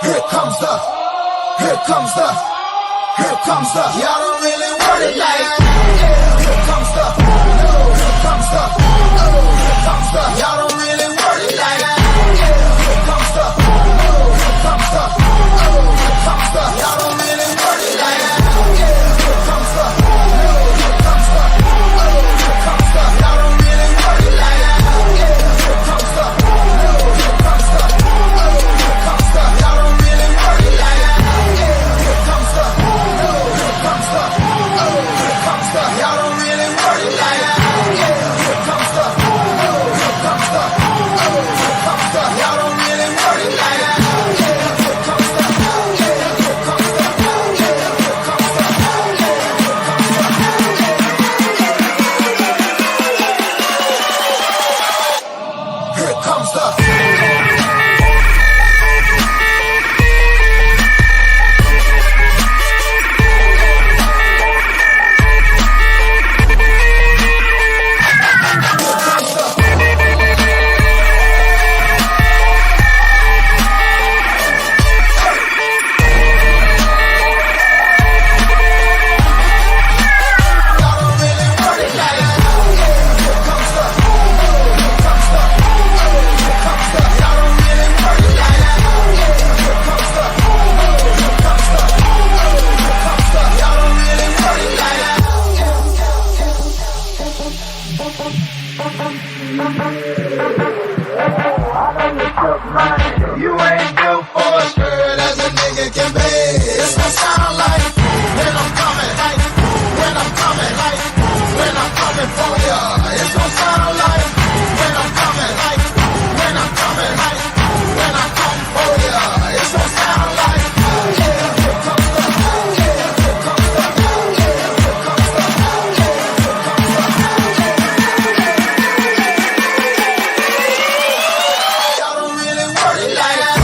Here comes the, here comes the, here comes the. Y'all don't really want it like. Here comes the, here comes the, here comes the. Y'all don't really want it like. Here comes the, here comes the, here comes the. Y'all don't really want it like. Here comes the, here comes the, here comes the. Y'all don't really want it like. Here comes the, here comes the, here comes the. Y'all don't really want it like. Here comes the, here comes the, here comes the. Y'all don't really want it like. Here comes the, here comes the, here comes the. Y'all don't really want it like. Here comes the, here comes the, here comes the, here comes the. You ain't built for a skirt as a nigga can be. It's gonna sound like when I'm coming, like when I'm coming, like when I'm coming for ya. It's gonna sound like when I'm coming, like when I'm coming, like when I come for ya. It's gonna sound like here comes the, here comes the, here comes the, here comes the. Y'all don't really worry like that.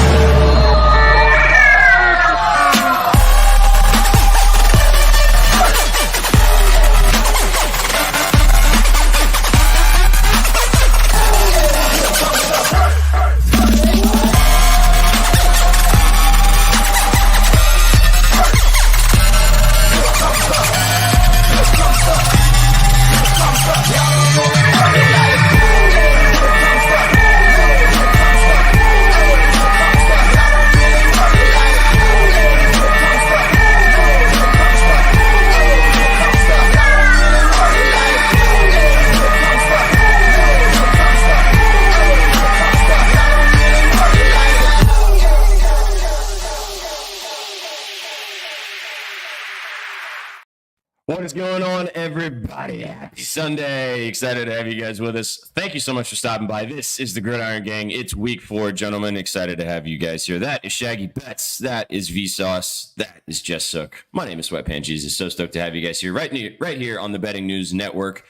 What is going on, everybody? Happy Sunday. Excited to have you guys with us. Thank you so much for stopping by. This is the Gridiron Gang. It's week 4, gentlemen. Excited to have you guys here. That is Shaggy Betts. That is Vsauce. That is Jess Sook. My name is Sweatpants Jesus. So stoked to have you guys here right here on the Betting News Network.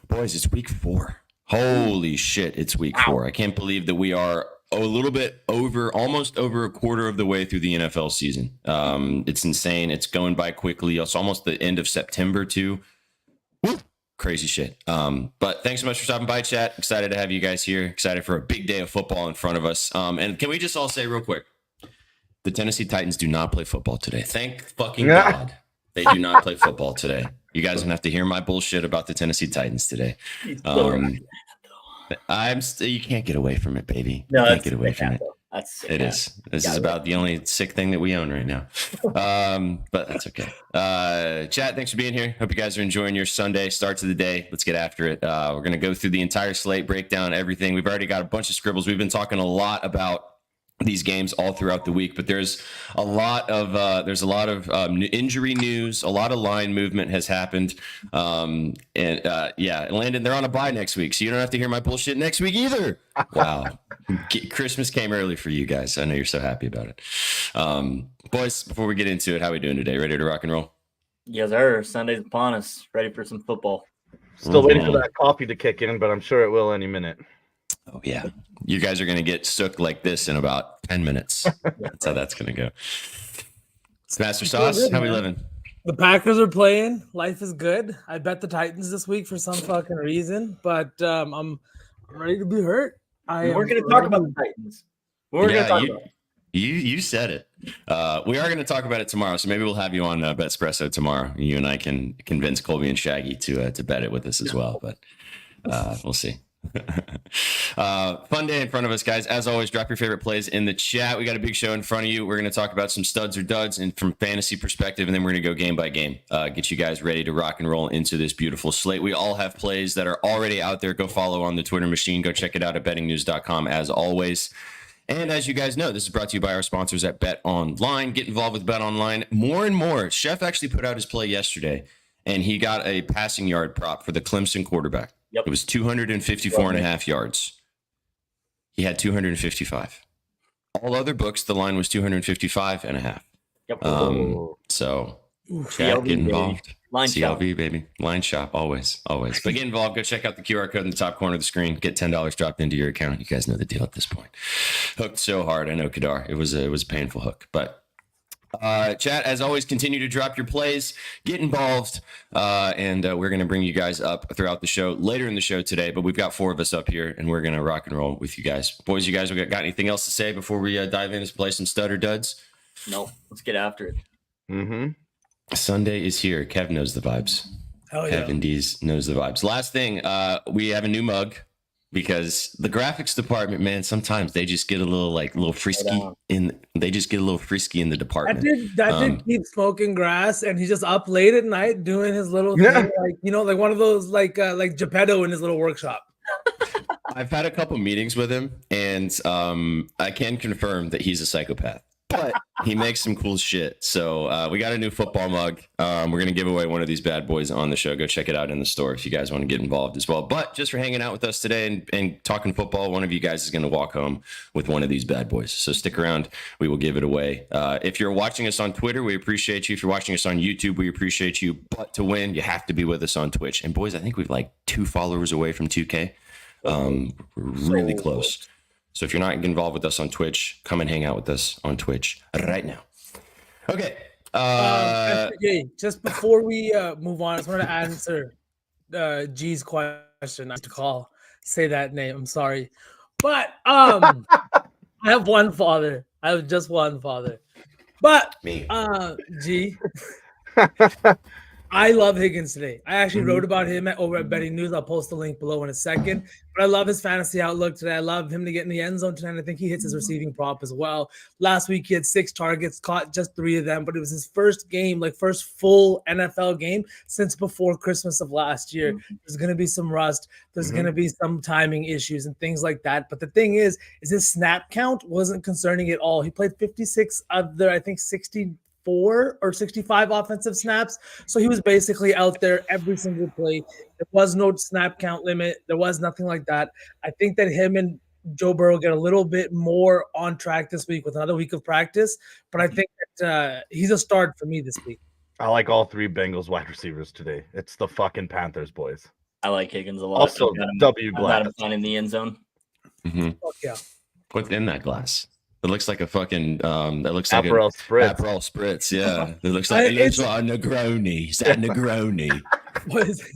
Boys, it's week 4. Holy shit, it's week 4. I can't believe that we are a little bit almost over a quarter of the way through the NFL season. It's insane. It's going by quickly. It's almost the end of September too. Woo! Crazy shit. But thanks so much for stopping by, chat. Excited to have you guys here. Excited for a big day of football in front of us. And can we just all say real quick, the Tennessee Titans do not play football today. Thank fucking God. They do not play football today. You guys don't have to hear my bullshit about the Tennessee Titans today. You can't get away from it, baby. No, you can't get away from it. That's sick. It is. This is about the only sick thing that we own right now. But that's okay. Chat, thanks for being here. Hope you guys are enjoying your Sunday start to the day. Let's get after it. We're going to go through the entire slate, break down everything. We've already got a bunch of scribbles. We've been talking a lot about these games all throughout the week, but there's a lot of injury news. A lot of line movement has happened. Landon, they're on a bye next week, so you don't have to hear my bullshit next week either. Wow. Christmas came early for you guys. I know you're so happy about it. Boys, before we get into it, how are we doing today? Ready to rock and roll? Yes, sir. Sunday's upon us. Ready for some football. Still waiting for that coffee to kick in, but I'm sure it will any minute. Oh, yeah. You guys are going to get soaked like this in about 10 minutes. That's how that's going to go. Master Sauce, how we living? The Packers are playing. Life is good. I bet the Titans this week for some fucking reason, but I'm ready to be hurt. We're going to talk about the Titans. We're going to talk about it. You said it. We are going to talk about it tomorrow, so maybe we'll have you on Betspresso tomorrow. You and I can convince Colby and Shaggy to bet it with us as well, but we'll see. Fun day in front of us, guys. As always, drop your favorite plays in the chat. We got a big show in front of you. We're going to talk about some studs or duds and from fantasy perspective, and then we're going to go game by game, get you guys ready to rock and roll into this beautiful slate. We all have plays that are already out there. Go follow on the Twitter machine. Go check it out at bettingnews.com as always. And as you guys know, this is brought to you by our sponsors at BetOnline. Get involved with BetOnline more and more. Chef actually put out his play yesterday, and he got a passing yard prop for the Clemson quarterback. Yep. It was 254 and a half yards. He had 255. All other books, the line was 255 and a half. Yep. So CLV, get involved. Line CLV, shop. baby. Line shop, always. But get involved. Go check out the QR code in the top corner of the screen. Get $10 dropped into your account. You guys know the deal at this point. Hooked so hard. I know, Kadar. It was a painful hook. But chat, as always, continue to drop your plays. Get involved. And we're going to bring you guys up throughout the show later in the show today. But we've got 4 of us up here, and we're going to rock and roll with you guys. Boys, you guys got anything else to say before we dive into play some stud or duds? No, let's get after it. Mm-hmm. Sunday is here. Kev knows the vibes. Hell yeah. Kevin Dees knows the vibes. Last thing, we have a new mug because the graphics department, man, sometimes they just get a little frisky they just get a little frisky in the department. That did keep smoking grass, and he's just up late at night doing his little thing, like one of those like Geppetto in his little workshop. I've had a couple meetings with him, and I can confirm that he's a psychopath. But he makes some cool shit. So we got a new football mug. We're going to give away one of these bad boys on the show. Go check it out in the store if you guys want to get involved as well. But just for hanging out with us today and talking football, one of you guys is going to walk home with one of these bad boys. So stick around. We will give it away. If you're watching us on Twitter, we appreciate you. If you're watching us on YouTube, we appreciate you. But to win, you have to be with us on Twitch. And boys, I think we've like 2 followers away from 2K. We're really close. So if you're not involved with us on Twitch, come and hang out with us on Twitch right now. Okay. Just before we move on, I just wanted to answer G's question. I have to say that name. I'm sorry. But I have one father. I have just one father. But Me. G, I love Higgins today. I actually wrote about him over at Betting News. I'll post the link below in a second. But I love his fantasy outlook today. I love him to get in the end zone tonight. I think he hits his receiving prop as well. Last week, he had 6 targets, caught just 3 of them. But it was his first game, first full NFL game since before Christmas of last year. There's going to be some rust. There's going to be some timing issues and things like that. But the thing is his snap count wasn't concerning at all. He played 56 of the, I think, 64 or 65 offensive snaps. So he was basically out there every single play. There was no snap count limit. There was nothing like that. I think that him and Joe Burrow get a little bit more on track this week with another week of practice. But I think that he's a start for me this week. I like all 3 Bengals wide receivers today. It's the fucking Panthers, boys. I like Higgins a lot. Also, W Glad Glass. I'm finding the end zone. Fuck yeah. What's in that glass? It looks like a fucking that looks like Aperol Spritz. Aperol Spritz, yeah. It looks like a Negroni. Is that Negroni? What is it?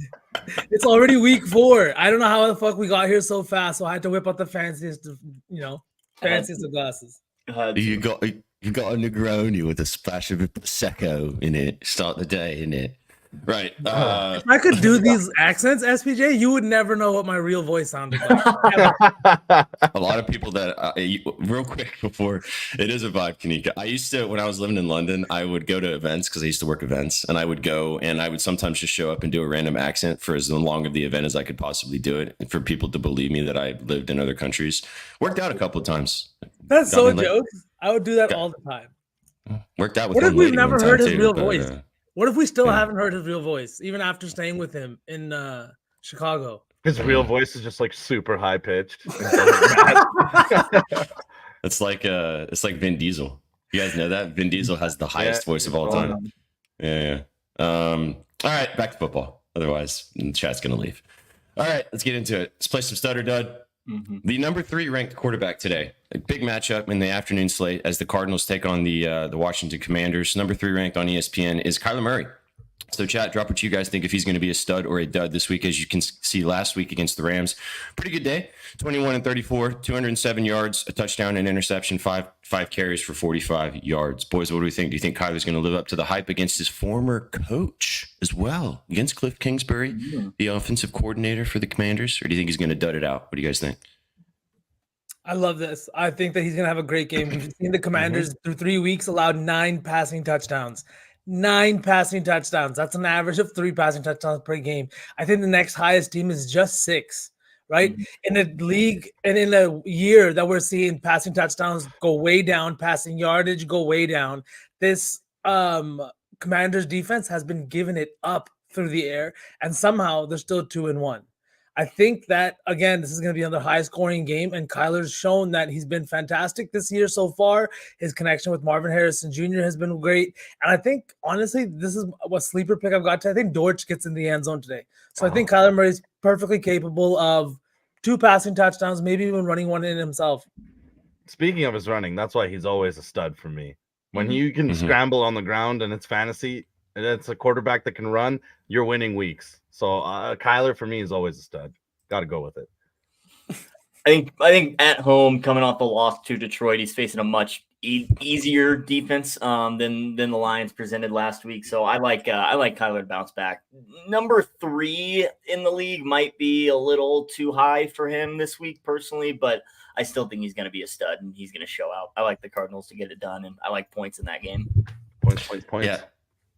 It's already week 4. I don't know how the fuck we got here so fast, so I had to whip out the fanciest of glasses. You got a Negroni with a splash of Prosecco in it. Start the day in it. Right. If I could do these accents, SPJ, you would never know what my real voice sounded like. A lot of people that real quick before it is a vibe, Kanika. I used to, when I was living in London, I would go to events because I used to work events, and I would go and I would sometimes just show up and do a random accent for as long of the event as I could possibly do it, and for people to believe me that I lived in other countries. Worked out a couple of times. That's so jokes. I would do that all the time. Worked out with. What if we've never heard his real but, voice? What if we still haven't heard his real voice, even after staying with him in Chicago? His real voice is just super high pitched. It's like Vin Diesel. You guys know that Vin Diesel has the highest voice of all time. Yeah. All right, back to football. Otherwise, the chat's gonna leave. All right, let's get into it. Let's play some stud or dud. The number 3 ranked quarterback today. A big matchup in the afternoon slate as the Cardinals take on the Washington Commanders. Number 3 ranked on ESPN is Kyler Murray. So chat, drop what you guys think if he's going to be a stud or a dud this week. As you can see last week against the Rams, pretty good day, 21 and 34, 207 yards, a touchdown, an interception, five carries for 45 yards. Boys, what do we think? Do you think Kyler's going to live up to the hype against his former coach as well, against Cliff Kingsbury, the offensive coordinator for the Commanders? Or do you think he's going to dud it out? What do you guys think? I love this. I think that he's going to have a great game. We've seen the Commanders through 3 weeks allowed 9 passing touchdowns. 9 passing touchdowns. That's an average of 3 passing touchdowns per game. I think the next highest team is just 6, right? In a league and in a year that we're seeing passing touchdowns go way down, passing yardage go way down, this Commanders defense has been giving it up through the air, and somehow they're still 2-1. I think that, again, this is going to be another high-scoring game, and Kyler's shown that he's been fantastic this year so far. His connection with Marvin Harrison Jr. has been great, and I think, honestly, this is what sleeper pick I've got to. I think Dortch gets in the end zone today. So I think Kyler Murray's perfectly capable of 2 passing touchdowns, maybe even running one in himself. Speaking of his running, that's why he's always a stud for me. When you can scramble on the ground and it's fantasy, and it's a quarterback that can run, you're winning weeks. So Kyler for me is always a stud. Got to go with it. I think at home, coming off the loss to Detroit, he's facing a much easier defense than the Lions presented last week. So I like Kyler to bounce back. Number 3 in the league might be a little too high for him this week personally, but I still think he's going to be a stud and he's going to show out. I like the Cardinals to get it done, and I like points in that game. Points.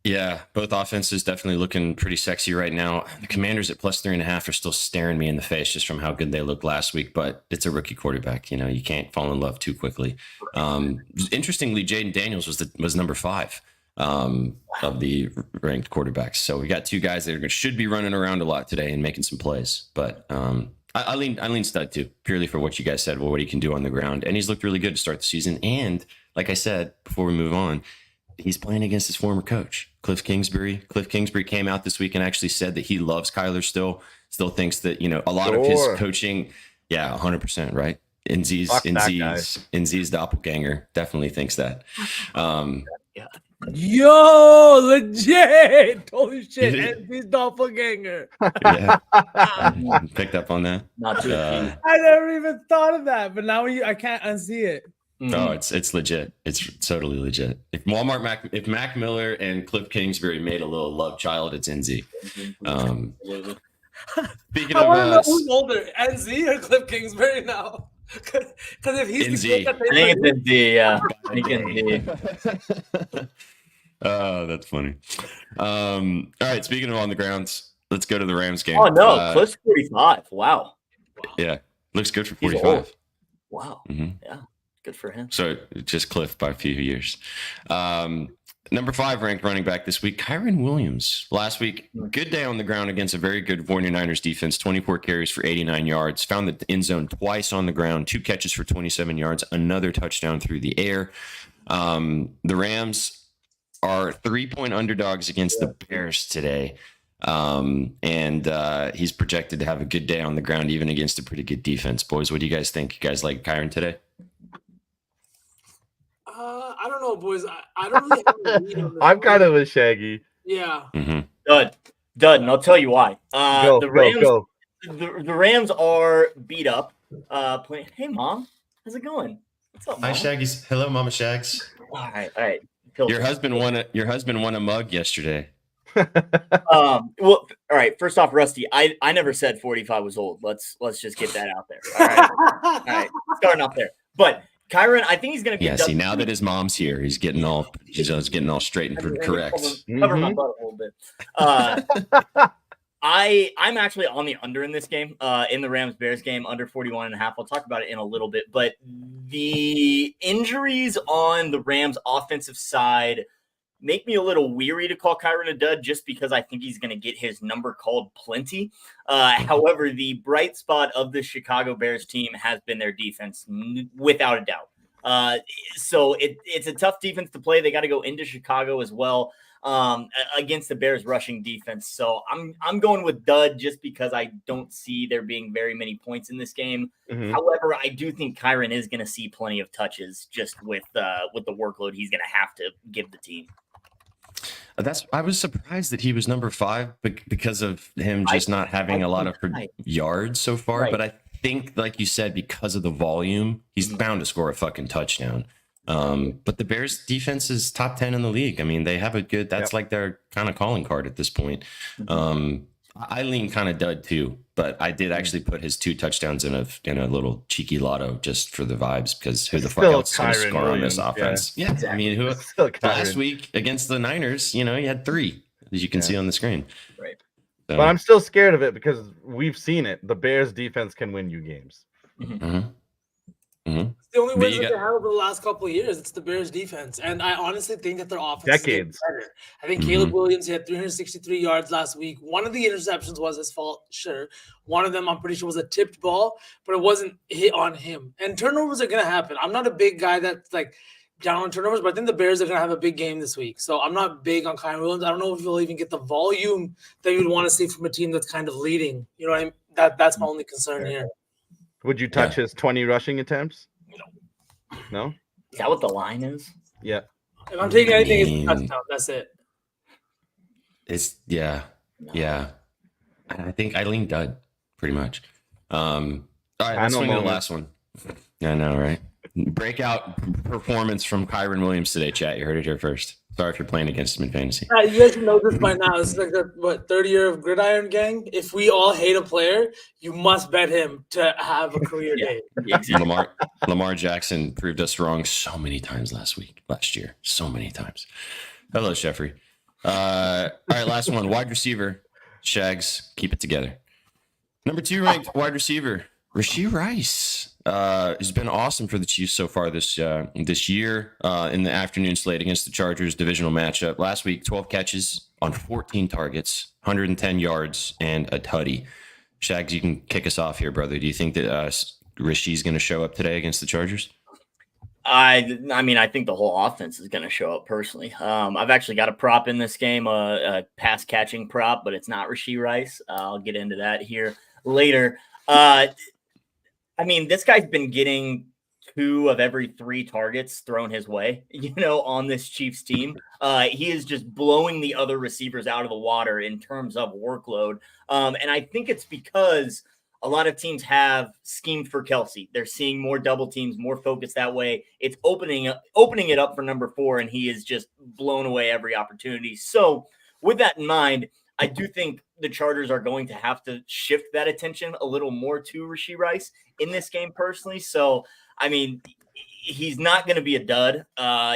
Yeah, both offenses definitely looking pretty sexy right now. The Commanders at plus 3.5 are still staring me in the face just from how good they looked last week, but it's a rookie quarterback. You know, you can't fall in love too quickly. Interestingly, Jaden Daniels was number 5 of the ranked quarterbacks. So we got 2 guys that should be running around a lot today and making some plays. But I lean stud too, purely for what you guys said, what he can do on the ground. And he's looked really good to start the season. And like I said, before we move on, he's playing against his former coach, Cliff Kingsbury. Cliff Kingsbury came out this week and actually said that he loves Kyler still thinks that, you know, a lot of his coaching. Yeah, 100%. Right. NZ's doppelganger definitely thinks that. Yo, legit. Holy shit. NZ's doppelganger. Yeah. Picked up on that. Not too I never even thought of that, but now I can't unsee it. Oh, it's legit. It's totally legit. If Mac Miller and Cliff Kingsbury made a little love child, it's NZ. Speaking I want to know of who's older, NZ or Cliff Kingsbury now? Because if he's NZ. I think it's NZ, yeah. I think NZ. Oh, that's funny. All right, speaking of on the grounds, let's go to the Rams game. Oh, no, Cliff's 45. Wow. Yeah, looks good for He's 45. old. Wow. Mm-hmm. Yeah. Good for him. So just Cliff by a few years. Number 5 ranked running back this week, Kyren Williams. Last week, good day on the ground against a very good 49ers defense, 24 carries for 89 yards, found the end zone twice on the ground, 2 catches for 27 yards, another touchdown through the air. The Rams are 3-point underdogs against the Bears today. And he's projected to have a good day on the ground, even against a pretty good defense. Boys, what do you guys think? You guys like Kyren today? I don't know, boys. I don't really have a read on this. I'm kind of a Shaggy. Yeah. Mm-hmm. Dud, and I'll tell you why. The Rams are beat up. Playing. Hey, Mom, how's it going? What's up, Mom? Hi, Shaggy's. Hello, Mama Shags. All right. Your husband won a mug yesterday. Well, all right. First off, Rusty, I never said 45 was old. Let's just get that out there. All right. Starting off there, but. Kyren, I think he's going to be. Yeah, see, now that his mom's here, he's getting all straight and correct. Cover my butt a little bit. I'm actually on the under in this game, in the Rams-Bears game, under 41.5. I'll talk about it in a little bit. But the injuries on the Rams' offensive side make me a little weary to call Kyren a dud just because I think he's going to get his number called plenty. However, the bright spot of the Chicago Bears team has been their defense, without a doubt. So it's a tough defense to play. They got to go into Chicago as well against the Bears rushing defense. So I'm going with dud just because I don't see there being very many points in this game. Mm-hmm. However, I do think Kyren is going to see plenty of touches just with the workload he's going to have to give the team. I was surprised that he was number 5 because of him just not having a lot of yards so far. Right. But I think, like you said, because of the volume, he's bound to score a fucking touchdown. But the Bears defense is top 10 in the league. I mean, they have a good, that's like their kind of calling card at this point. I lean kind of dud too, but I did actually put his 2 touchdowns in a little cheeky lotto just for the vibes, because who the fuck else is going to score on this offense? Yeah. I mean, last week against the Niners, he had 3, as you can see on the screen. Right. So, But I'm still scared of it because we've seen it. The Bears defense can win you games. It's the only wins that they have over the last couple of years. It's the Bears defense. And I honestly think that their offense is getting better. I think Caleb Williams had 363 yards last week. One of the interceptions was his fault, sure. One of them, I'm pretty sure, was a tipped ball, but it wasn't hit on him. And turnovers are going to happen. I'm not a big guy that's like down on turnovers, but I think the Bears are going to have a big game this week. So I'm not big on Kyron Williams. I don't know if he'll even get the volume that you'd want to see from a team that's kind of leading. You know what I mean? That's my only concern here. Would you touch his 20 rushing attempps? No? Is that what the line is? Yeah. If I'm taking anything, it's a touchdown. That's it. It's I think I lean dud pretty much. All right, let's swing to the last one. I know, right? Breakout performance from Kyron Williams today, chat. You heard it here first. Sorry if you're playing against him in fantasy. You guys should know this by now. This is like the third year of Gridiron Gang. If we all hate a player, you must bet him to have a career day. Lamar Jackson proved us wrong so many times last year. So many times. Hello, Sheffrey. All right, last one. Wide receiver. Shags, keep it together. Number 2 ranked wide receiver, Rashee Rice. Has been awesome for the Chiefs so far this year in the afternoon slate against the Chargers divisional matchup. Last week, 12 catches on 14 targets, 110 yards, and a tutty. Shags, you can kick us off here, brother. Do you think that Rashee's going to show up today against the Chargers? I mean, I think the whole offense is going to show up personally. I've actually got a prop in this game, a pass catching prop, but it's not Rashee Rice. I'll get into that here later. I mean, this guy's been getting 2 of every 3 targets thrown his way, on this Chiefs team. He is just blowing the other receivers out of the water in terms of workload. And I think it's because a lot of teams have schemed for Kelsey. They're seeing more double teams, more focus that way. It's opening it up for number 4, and he is just blown away every opportunity. So with that in mind, I do think the Chargers are going to have to shift that attention a little more to Rashee Rice in this game personally. So, I mean, he's not going to be a dud.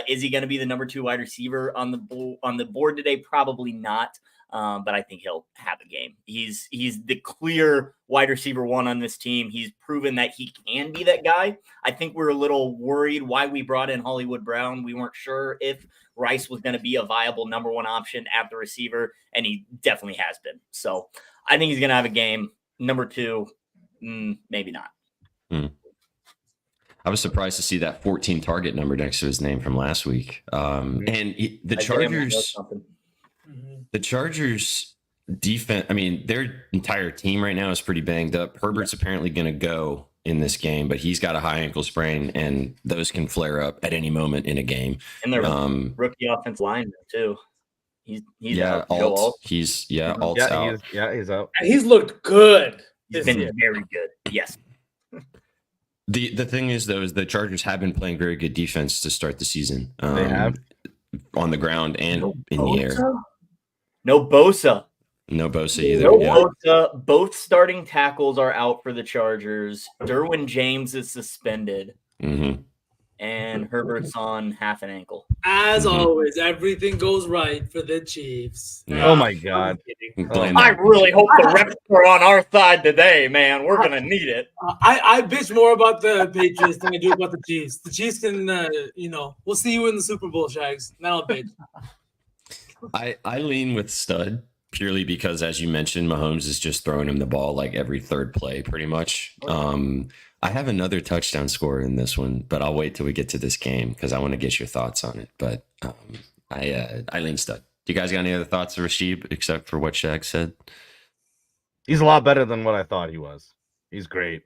Is he going to be the number 2 wide receiver on the board today? Probably not. But I think he'll have a game. He's the clear wide receiver 1 on this team. He's proven that he can be that guy. I think we're a little worried why we brought in Hollywood Brown. We weren't sure if Rice was going to be a viable number 1 option at the receiver, and he definitely has been. So I think he's going to have a game. Number 2, maybe not. I was surprised to see that 14 target number next to his name from last week. The Chargers defense, I mean, their entire team right now is pretty banged up. Herbert's apparently going to go in this game, but he's got a high ankle sprain, and those can flare up at any moment in a game. And their rookie offensive lineman too. He's out. Alt. He's out. He's out. And he's looked good. He's been very good. Yes. The thing is, though, is the Chargers have been playing very good defense to start the season. They have on the ground and in the air. No Bosa. No Bosa either. No Bosa. Both starting tackles are out for the Chargers. Derwin James is suspended. And Herbert's on half an ankle. As always, everything goes right for the Chiefs. Oh my God! I really hope the refs are on our side today, man. We're gonna need it. I bitch more about the Patriots than I do about the Chiefs. The Chiefs can, we'll see you in the Super Bowl, Shags. Then I'll bitch. I lean with stud purely because, as you mentioned, Mahomes is just throwing him the ball like every third play, pretty much. I have another touchdown score in this one, but I'll wait till we get to this game because I want to get your thoughts on it. But I lean stud. Do you guys got any other thoughts of Rashid except for what Shaq said? He's a lot better than what I thought he was. He's great.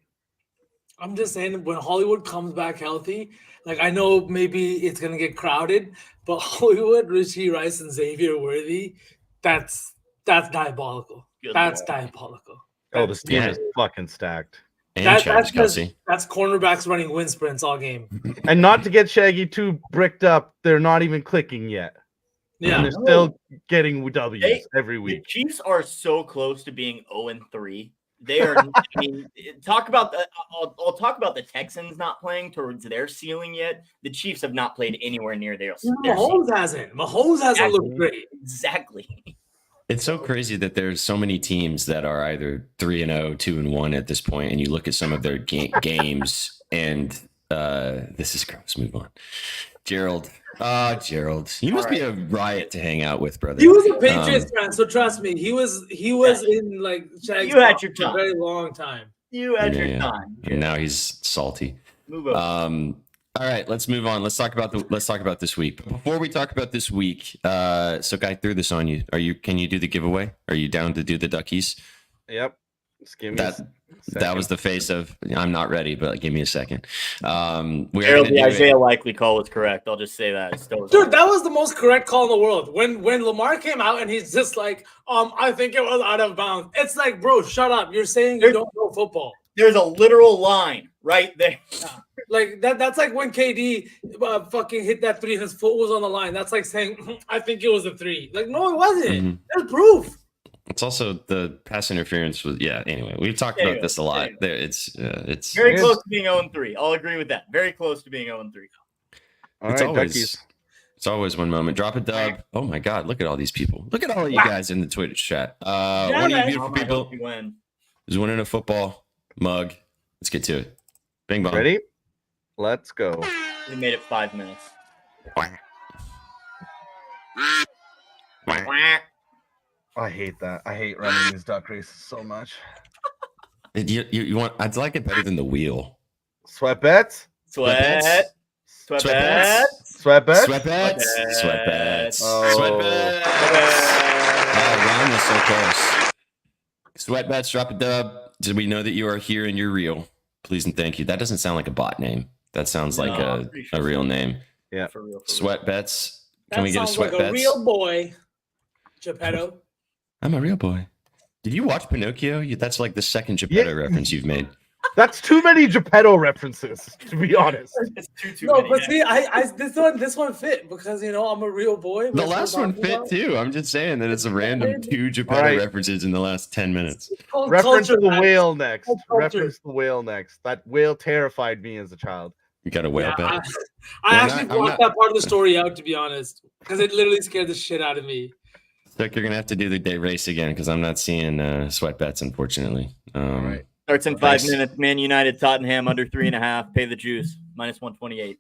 I'm just saying when Hollywood comes back healthy, like I know maybe it's gonna get crowded, but Hollywood, Richie Rice, and Xavier Worthy, that's diabolical. Good That's Lord. diabolical. Oh, this team Yeah. is fucking stacked. And That's Travis Kelce. that's cornerbacks running wind sprints all game. And not to get Shaggy too bricked up, they're not even clicking yet. Yeah, And they're still getting W's every The week. Chiefs are so close to being 0-3. They are. I mean, talk about the. I'll talk about the Texans not playing towards their ceiling yet. The Chiefs have not played anywhere near their ceiling. Mahomes hasn't. Mahomes hasn't looked great. Exactly. It's so crazy that there's so many teams that are either 3-0, 2-1 at this point, and you look at some of their games, and this is gross. Move on. Gerald, you must be a riot to hang out with, brother. He was a Patriots fan, so trust me, he was in like Shag's You had your for a time. very long time. You had your time. And now he's salty. Move over. All right, let's move on. Let's talk about this week. But before we talk about this week, so Guy threw this on you. Can you do the giveaway? Are you down to do the duckies? Yep. Just give me that was the face of I'm not ready, but give me a second. Harold, the Isaiah Likely call was correct. I'll just say that. Dude, that was the most correct call in the world. When Lamar came out and he's just like, I think it was out of bounds. It's like, bro, shut up. You're saying you don't know football. There's a literal line right there. Like that's like when KD fucking hit that 3 and his foot was on the line. That's like saying, I think it was a 3. Like, no, it wasn't. Mm-hmm. There's proof. It's also the pass interference was anyway, we've talked about this a lot. There it's very close to being 0-3. I'll agree with that. Very close to being 0-3. It's always one moment. Drop a dub. Oh my god, look at all these people. Look at all of you guys in the Twitch chat. One of you beautiful people is winning a football mug. Let's get to it. Bing bong. Ready? Let's go. We made it 5 minutes. I hate that. I hate running these duck races so much. You want? I'd like it better than the wheel. Sweat bets? Sweat bets. Sweat bets? Sweat bets. Sweat bets. Oh. Sweat bets. Ron was so close. Sweat bets. Drop a dub. So we know that you are here and you're real. Please and thank you. That doesn't sound like a bot name. That sounds like a real name. Yeah. For real. Sweat bets. Can That we get a sounds sweat like bets? a real boy, Geppetto. I'm a real boy. Did you watch Pinocchio? That's like the second Geppetto reference you've made. That's too many Geppetto references, to be honest. It's too No, many. but see, this one fit because I'm a real boy. The last one fit too. I'm just saying that it's a random 2 Geppetto references in the last 10 minutes. Reference Culture, the man. whale next. Culture. Reference the whale next. That whale terrified me as a child. You got a whale bet. I Yeah, actually I'm blocked that part of the story out, to be honest, because it literally scared the shit out of me. Look, you're gonna have to do the day race again because I'm not seeing sweat bets, unfortunately. All right. Starts in 5 minutes. Man United, Tottenham under 3.5. Pay the juice. -128.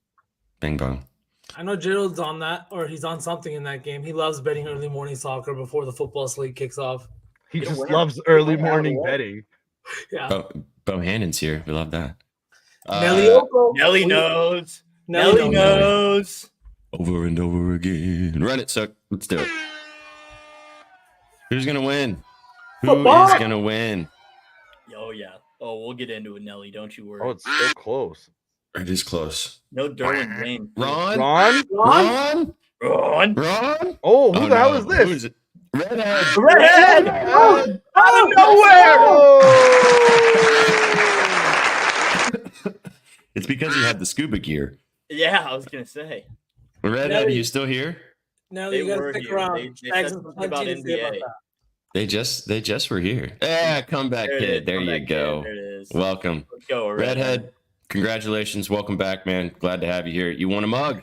Bang bong. I know Gerald's on that, or he's on something in that game. He loves betting early morning soccer before the football slate kicks off. He just loves early morning betting. Yeah. Bohannon's here. We love that. Nelly knows. Nelly knows. Over and over again. Run it, Suck. Let's do it. Who's gonna win? Who is gonna win? Oh yeah. Oh, we'll get into it, Nelly. Don't you worry. Oh, it's so close. It is close. No Derwin James. Ron? Ron? Oh, who the hell is this? Who is it? Redhead. Redhead! Out of nowhere! It's because he had the scuba gear. Yeah, I was gonna say. Redhead, are you still here? Now They you gotta were stick here. around. They Jags said has something plenty about to say about NBA. that. They just were here. Yeah, comeback kid. There you go. There it is. Welcome. Let's go, Redhead, congratulations. Welcome back, man. Glad to have you here. You want a mug?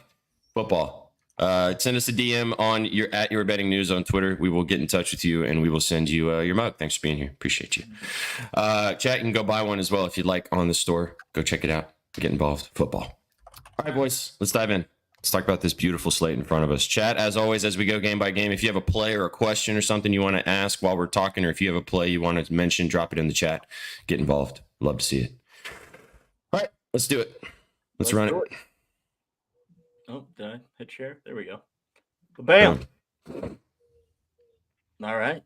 Football. Send us a DM on your betting news on Twitter. We will get in touch with you and we will send you your mug. Thanks for being here. Appreciate you. Chat, you can go buy one as well if you'd like on the store. Go check it out. Get involved. Football. All right, boys, let's dive in. Let's talk about this beautiful slate in front of us. Chat, as always, as we go game by game, if you have a play or a question or something you want to ask while we're talking, or if you have a play you want to mention, drop it in the chat. Get involved. Love to see it. All right, let's do it. Let's run it. Oh, did I hit share? There we go. Bam. All right.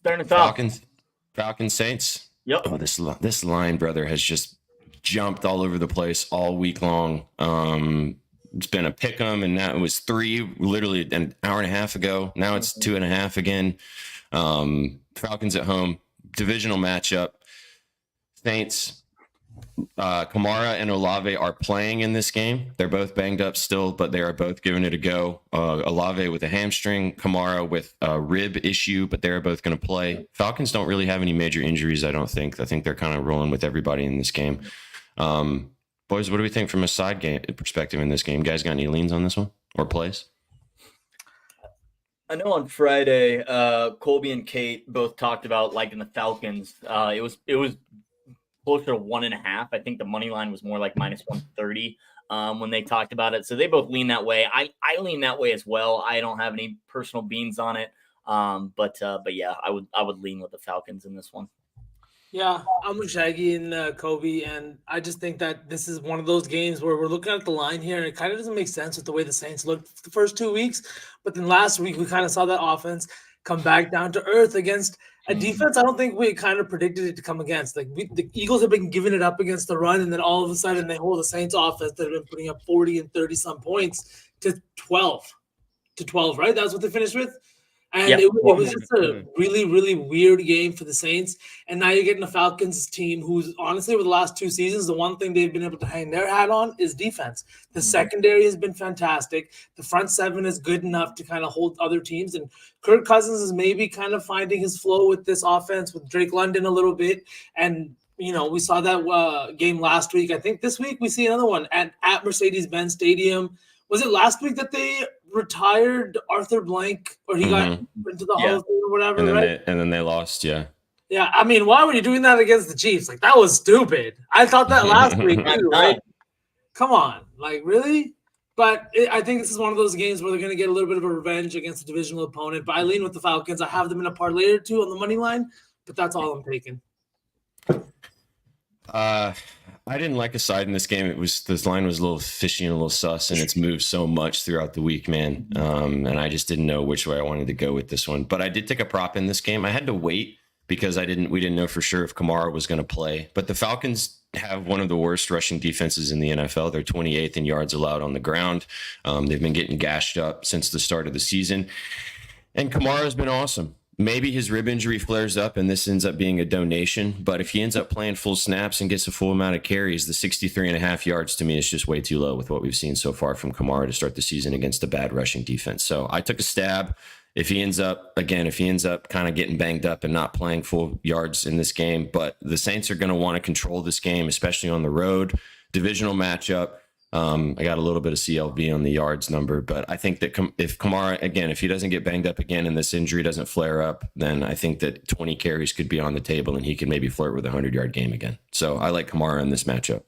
Starting to talk. Falcons Saints. Yep. Oh, this line, brother, has just jumped all over the place all week long. It's been a pick 'em, and that was 3 literally an hour and a half ago. Now it's 2.5 again. Falcons at home, divisional matchup. Saints, Kamara and Olave are playing in this game. They're both banged up still, but they are both giving it a go. Olave with a hamstring, Kamara with a rib issue, but they're both going to play. Falcons don't really have any major injuries, I don't think. I think they're kind of rolling with everybody in this game. Boys, what do we think from a side game perspective in this game? You guys got any leans on this one or plays? I know on Friday, Colby and Kate both talked about liking the Falcons. It was closer to 1.5. I think the money line was more like -130 when they talked about it. So they both lean that way. I lean that way as well. I don't have any personal beans on it. But yeah, I would lean with the Falcons in this one. Yeah, I'm with Shaggy and Kobe, and I just think that this is one of those games where we're looking at the line here, and it kind of doesn't make sense with the way the Saints looked the first 2 weeks. But then last week, we kind of saw that offense come back down to earth against a defense I don't think we kind of predicted it to come against. Like the Eagles have been giving it up against the run, and then all of a sudden they hold the Saints offense that have been putting up 40 and 30 some points to 12, right? That's what they finished with. And Yep. it was just a really, really weird game for the Saints. And now you're getting a Falcons team who's honestly, over the last 2 seasons, the one thing they've been able to hang their hat on is defense. The secondary has been fantastic. The front seven is good enough to kind of hold other teams. And Kirk Cousins is maybe kind of finding his flow with this offense with Drake London a little bit. And, you know, we saw that game last week. I think this week we see another one at Mercedes-Benz Stadium. Was it last week that they retired Arthur Blank, or he got into the Hall of Fame or whatever, right? And then they lost, yeah. Yeah, I mean, why were you doing that against the Chiefs? Like, that was stupid. I thought that last week too, right? Come on, like, really? But I think this is one of those games where they're going to get a little bit of a revenge against a divisional opponent. But I lean with the Falcons. I have them in a parlay or two on the money line, but that's all I'm taking. I didn't like a side in this game. This line was a little fishy and a little sus, and it's moved so much throughout the week, man. And I just didn't know which way I wanted to go with this one. But I did take a prop in this game. I had to wait because we didn't know for sure if Kamara was going to play. But the Falcons have one of the worst rushing defenses in the NFL. They're 28th in yards allowed on the ground. They've been getting gashed up since the start of the season. And Kamara's been awesome. Maybe his rib injury flares up and this ends up being a donation. But if he ends up playing full snaps and gets a full amount of carries, the 63.5 yards to me is just way too low with what we've seen so far from Kamara to start the season against a bad rushing defense. So I took a stab. If he ends up kind of getting banged up and not playing full yards in this game, but the Saints are going to want to control this game, especially on the road, divisional matchup. I got a little bit of CLV on the yards number, but I think that if Kamara, again, if he doesn't get banged up again and this injury doesn't flare up, then I think that 20 carries could be on the table and he could maybe flirt with a 100-yard game again. So I like Kamara in this matchup.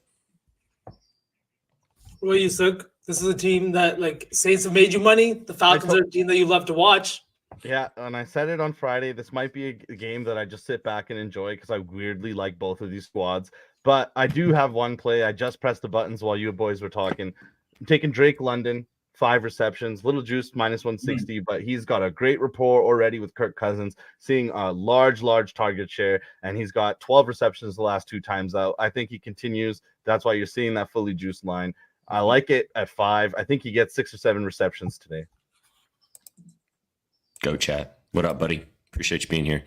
What you Suk? This is a team that, like, Saints have made you money. The Falcons are a team that you love to watch. Yeah, and I said it on Friday. This might be a game that I just sit back and enjoy because I weirdly like both of these squads. But I do have one play. I just pressed the buttons while you boys were talking. I'm taking Drake London, 5 receptions, little juice, -160, but he's got a great rapport already with Kirk Cousins, seeing a large target share, and he's got 12 receptions the last 2 times out. I think he continues. That's why you're seeing that fully juiced line. I like it at 5. I think he gets 6 or 7 receptions today. Go chat. What up, buddy? Appreciate you being here.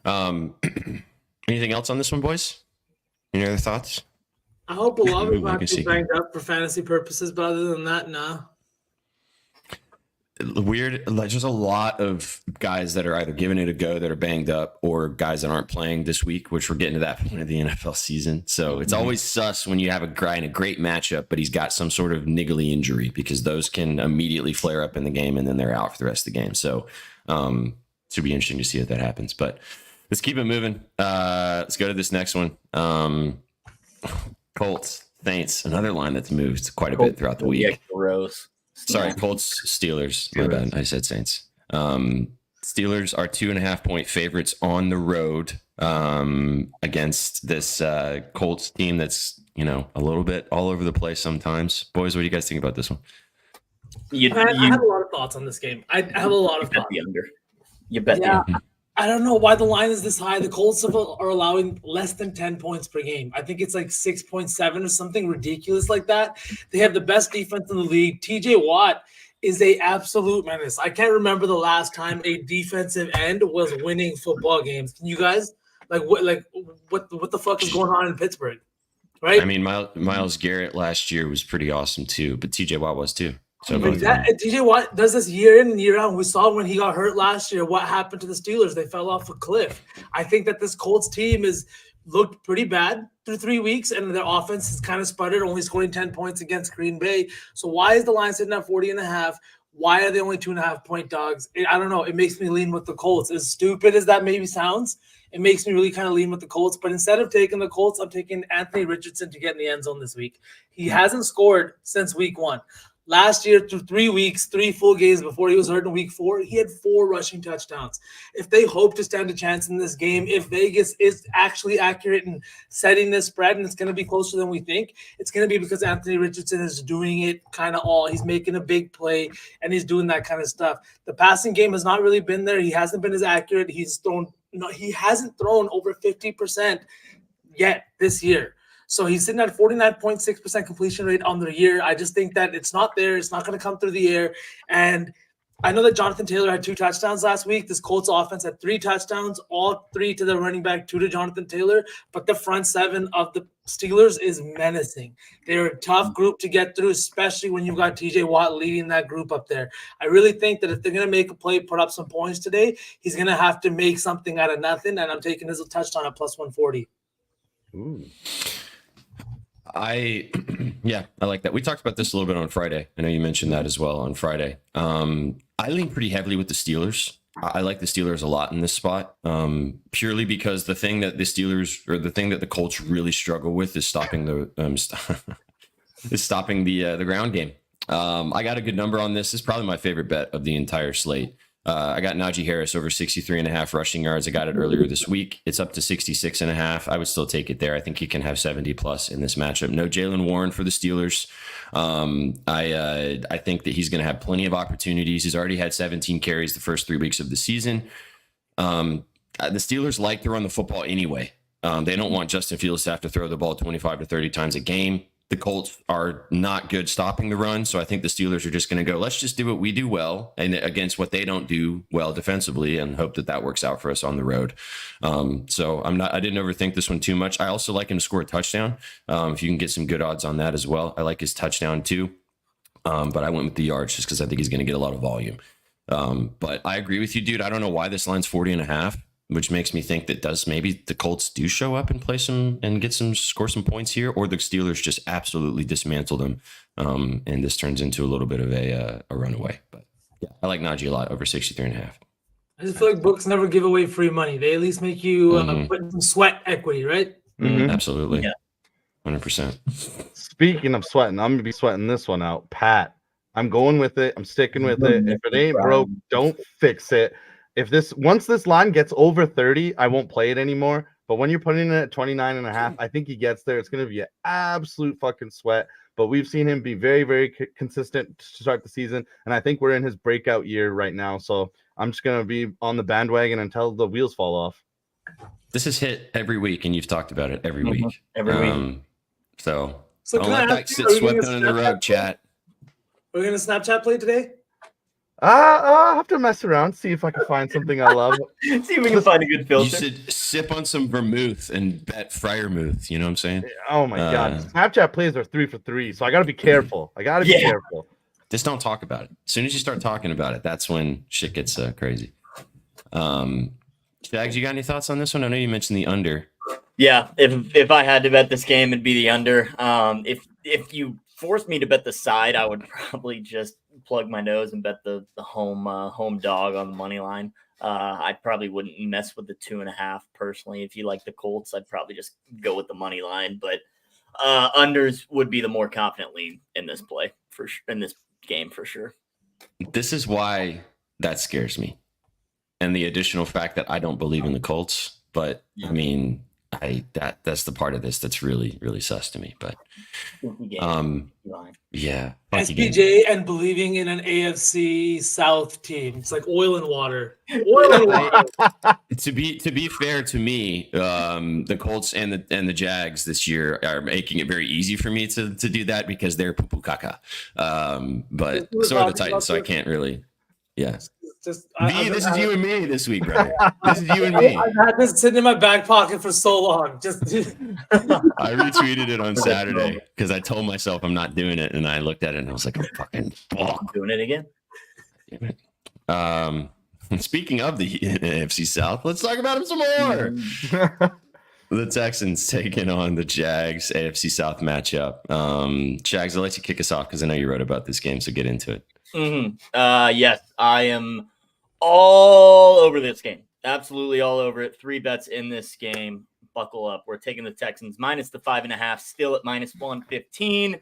Anything else on this one, boys? Any other thoughts? I hope a lot of people have to be banged up for fantasy purposes, but other than that, no. Weird. Like, there's a lot of guys that are either giving it a go that are banged up or guys that aren't playing this week, which we're getting to that point of the NFL season. So it's always sus when you have a guy in a great matchup, but he's got some sort of niggly injury because those can immediately flare up in the game and then they're out for the rest of the game. So it should be interesting to see if that happens. But let's keep it moving. Let's go to this next one. Colts, Saints, another line that's moved quite a bit throughout the week. Yeah, gross. Sorry, Colts, Steelers. My bad. I said Saints. Steelers are 2.5-point favorites on the road against this Colts team that's, a little bit all over the place sometimes. Boys, what do you guys think about this one? I have a lot of thoughts on this game. I have a lot of thoughts. The under. You bet. Yeah, I don't know why the line is this high. The Colts are allowing less than 10 points per game. I think it's like 6.7 or something ridiculous like that. They have the best defense in the league. TJ Watt is a absolute menace. I can't remember the last time a defensive end was winning football games. Can you guys what the fuck is going on in Pittsburgh? Right? I mean, Myles Garrett last year was pretty awesome too, but TJ Watt was too. So TJ Watt does this year in and year out. We saw when he got hurt last year what happened to the Steelers. They fell off a cliff. I think that this Colts team is looked pretty bad through 3 weeks, and their offense has kind of sputtered, only scoring 10 points against Green Bay. So why is the line sitting at 40.5? Why are they only 2.5-point dogs? I don't know. It makes me lean with the Colts. As stupid as that maybe sounds, it makes me really kind of lean with the Colts. But instead of taking the Colts, I'm taking Anthony Richardson to get in the end zone this week. He hasn't scored since week 1. Last year, through 3 weeks, 3 full games before he was hurt in week 4, he had 4 rushing touchdowns. If they hope to stand a chance in this game, if Vegas is actually accurate in setting this spread and it's going to be closer than we think, it's going to be because Anthony Richardson is doing it kind of all. He's making a big play and he's doing that kind of stuff. The passing game has not really been there. He hasn't been as accurate. He hasn't thrown over 50% yet this year. So he's sitting at 49.6% completion rate on the year. I just think that it's not there. It's not going to come through the air. And I know that Jonathan Taylor had 2 touchdowns last week. This Colts offense had 3 touchdowns, all 3 to the running back, 2 to Jonathan Taylor. But the front 7 of the Steelers is menacing. They're a tough group to get through, especially when you've got TJ Watt leading that group up there. I really think that if they're going to make a play, put up some points today, he's going to have to make something out of nothing. And I'm taking his touchdown at plus 140. Ooh. I like that. We talked about this a little bit on Friday. I know you mentioned that as well on Friday. I lean pretty heavily with the Steelers. I like the Steelers a lot in this spot, purely because the thing that the Colts really struggle with is stopping the ground game. I got a good number on this. This is probably my favorite bet of the entire slate. I got Najee Harris over 63.5 rushing yards. I got it earlier this week. It's up to 66.5. I would still take it there. I think he can have 70 plus in this matchup. No Jaylen Warren for the Steelers. I think that he's going to have plenty of opportunities. He's already had 17 carries the first 3 weeks of the season. The Steelers like to run the football anyway. They don't want Justin Fields to have to throw the ball 25 to 30 times a game. The Colts are not good stopping the run, so I think the Steelers are just going to go, let's just do what we do well and against what they don't do well defensively and hope that works out for us on the road. So I didn't overthink this one too much. I also like him to score a touchdown. If you can get some good odds on that as well. I like his touchdown too. But I went with the yards just because I think he's going to get a lot of volume. But I agree with you, dude. I don't know why this line's 40.5. Which makes me think that maybe the Colts do show up and play some and score some points here, or the Steelers just absolutely dismantle them, and this turns into a little bit of a runaway. But yeah, I like Najee a lot over 63.5. I just feel like books never give away free money. They at least make you put some sweat equity, right? Mm-hmm. Absolutely, yeah, 100%. Speaking of sweating, I'm gonna be sweating this one out, Pat. I'm going with it. I'm sticking with it. If it ain't broke, don't fix it. Once this line gets over 30, I won't play it anymore. But when you're putting it at 29.5, I think he gets there. It's going to be an absolute fucking sweat. But we've seen him be very, very consistent to start the season. And I think we're in his breakout year right now. So I'm just going to be on the bandwagon until the wheels fall off. This is hit every week, and you've talked about it every week. Every week. So don't let that sit swept under the rug, chat. We're going to Snapchat play today? I'll have to mess around, see if I can find something I love. See if we can find a good filter. You should sip on some vermouth and bet Freiermuth. You know what I'm saying? Oh my God. Snapchat plays are 3 for 3, so I got to be careful. Be careful. Just don't talk about it. As soon as you start talking about it, that's when shit gets crazy. Shags, you got any thoughts on this one? I know you mentioned the under. Yeah, if I had to bet this game, it'd be the under. If you forced me to bet the side, I would probably just plug my nose and bet the home dog on the money line. I probably wouldn't mess with the 2.5 personally. If you like the Colts, I'd probably just go with the money line. But unders would be the more confident lean in this play in this game for sure. This is why that scares me, and the additional fact that I don't believe in the Colts. But I mean, that's the part of this that's really, really sus to me. But yeah, SPJ and believing in an AFC South team. It's like oil and water. Oil and water. To be fair to me, the Colts and the Jags this year are making it very easy for me to do that because they're poo poo caca. But so are the Titans, so I can't really. Yeah. This is you and me this week, brother. This is you and me. I've had this sitting in my back pocket for so long. I retweeted it on Saturday because I told myself I'm not doing it, and I looked at it and I was like, I'm fucking doing it again. Speaking of the AFC South, let's talk about him some more. The Texans taking on the Jags AFC South matchup. Jags, I'll let you kick us off because I know you wrote about this game, so get into it. Yes, I am all over this game. Absolutely all over it. 3 bets in this game. Buckle up. We're taking the Texans minus the 5.5, still at minus 115.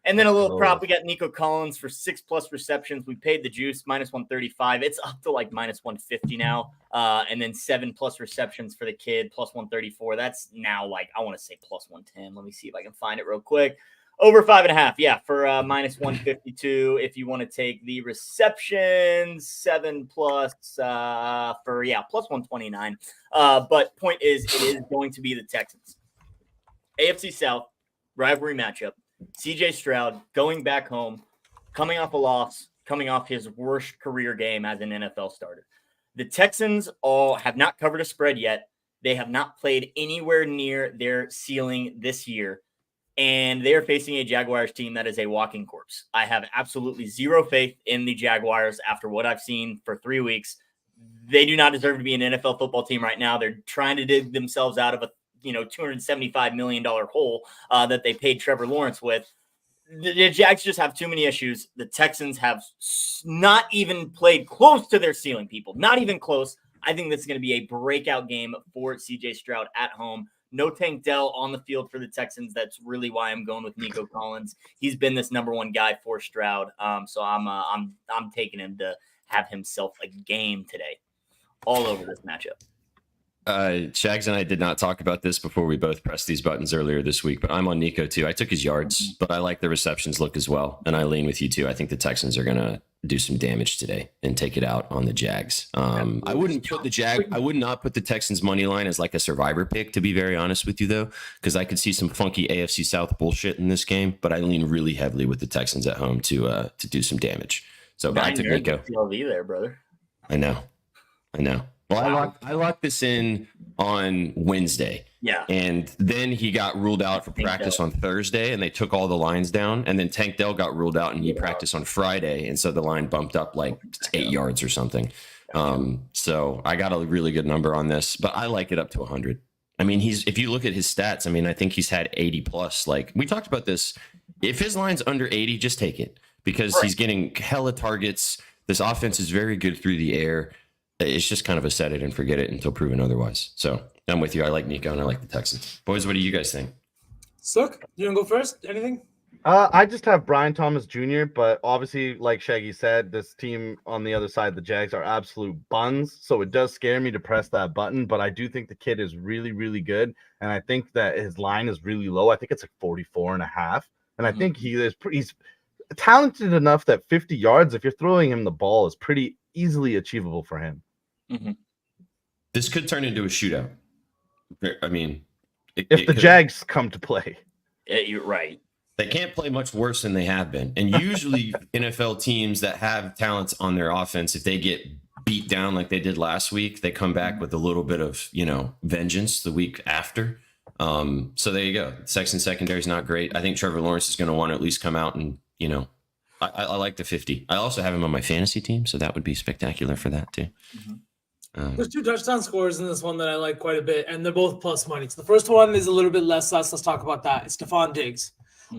And then a little prop. We got Nico Collins for 6+ receptions. We paid the juice minus 135. It's up to like minus 150 now. And then 7+ receptions for the kid plus 134. That's now like, I want to say plus 110. Let me see if I can find it real quick. Over 5.5, yeah, for minus 152. If you want to take the receptions, 7+ for plus 129. But point is, it is going to be the Texans. AFC South rivalry matchup. CJ Stroud going back home, coming off a loss, coming off his worst career game as an NFL starter. The Texans all have not covered a spread yet. They have not played anywhere near their ceiling this year. And they are facing a Jaguars team that is a walking corpse. I have absolutely zero faith in the Jaguars after what I've seen for 3 weeks. They do not deserve to be an NFL football team right now. They're trying to dig themselves out of a $275 million hole that they paid Trevor Lawrence with. The Jags just have too many issues. The Texans have not even played close to their ceiling, people. Not even close. I think this is going to be a breakout game for CJ Stroud at home. No Tank Dell on the field for the Texans. That's really why I'm going with Nico Collins. He's been this number 1 guy for Stroud. So I'm taking him to have himself a game today. All over this matchup. Shags and I did not talk about this before we both pressed these buttons earlier this week, but I'm on Nico too. I took his yards, but I like the receptions look as well. And I lean with you too. I think the Texans are going to do some damage today and take it out on the Jags. I would not put the Texans money line as like a survivor pick, to be very honest with you though, because I could see some funky AFC South bullshit in this game, but I lean really heavily with the Texans at home to do some damage. So but I took Nico. CLV there, brother. I know. Well, I locked this in on Wednesday. Yeah. And then he got ruled out for practice on Thursday, and they took all the lines down. And then Tank Dell got ruled out, and he practiced on Friday. And so the line bumped up like 8 yards or something. So I got a really good number on this, but I like it up to 100. I mean, if you look at his stats, I mean, I think he's had 80 plus. Like we talked about this. If his line's under 80, just take it because he's getting hella targets. This offense is very good through the air. It's just kind of a set it and forget it until proven otherwise. So I'm with you. I like Nico and I like the Texans. Boys, what do you guys think? Sook, you want to go first? Anything? I just have Brian Thomas Jr., but obviously, like Shaggy said, this team on the other side of the Jags are absolute buns. So it does scare me to press that button, but I do think the kid is really, really good. And I think that his line is really low. I think it's like 44.5. And I think he's talented enough that 50 yards, if you're throwing him the ball, is pretty easily achievable for him. This could turn into a shootout. I mean, if the Jags come to play. Yeah, you're right. They can't play much worse than they have been. And usually NFL teams that have talents on their offense, if they get beat down like they did last week, they come back with a little bit of, vengeance the week after. So there you go. Texan secondary is not great. I think Trevor Lawrence is going to want to at least come out and, I like the 50. I also have him on my fantasy team, so that would be spectacular for that too. There's 2 touchdown scores in this one that I like quite a bit, and they're both plus money. So the first one is a little bit less sus. Let's talk about that. It's Stephon Diggs.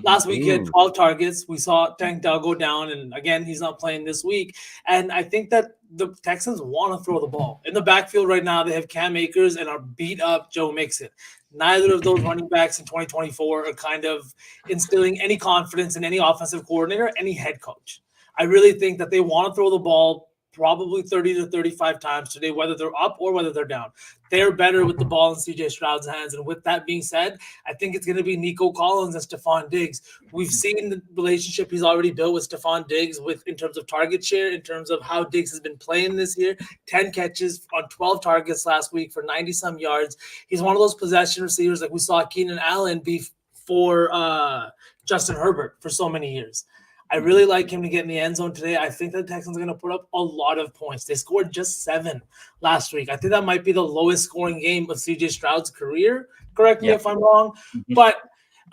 Last week he had 12 targets. We saw Tank Dell go down, and again, he's not playing this week. And I think that the Texans want to throw the ball. In the backfield right now, they have Cam Akers and are beat up Joe Mixon. Neither of those running backs in 2024 are kind of instilling any confidence in any offensive coordinator, any head coach. I really think that they want to throw the ball. probably 30 to 35 times today, whether they're up or whether they're down. They're better with the ball in CJ Stroud's hands. And with that being said, I think it's going to be Nico Collins and Stephon Diggs. We've seen the relationship he's already built with Stephon Diggs in terms of target share, in terms of how Diggs has been playing this year. 10 catches on 12 targets last week for 90-some yards. He's one of those possession receivers like we saw Keenan Allen be for Justin Herbert for so many years. I really like him to get in the end zone today. I think the Texans are going to put up a lot of points. They scored just 7 last week. I think that might be the lowest scoring game of CJ Stroud's career. Correct me if I'm wrong. But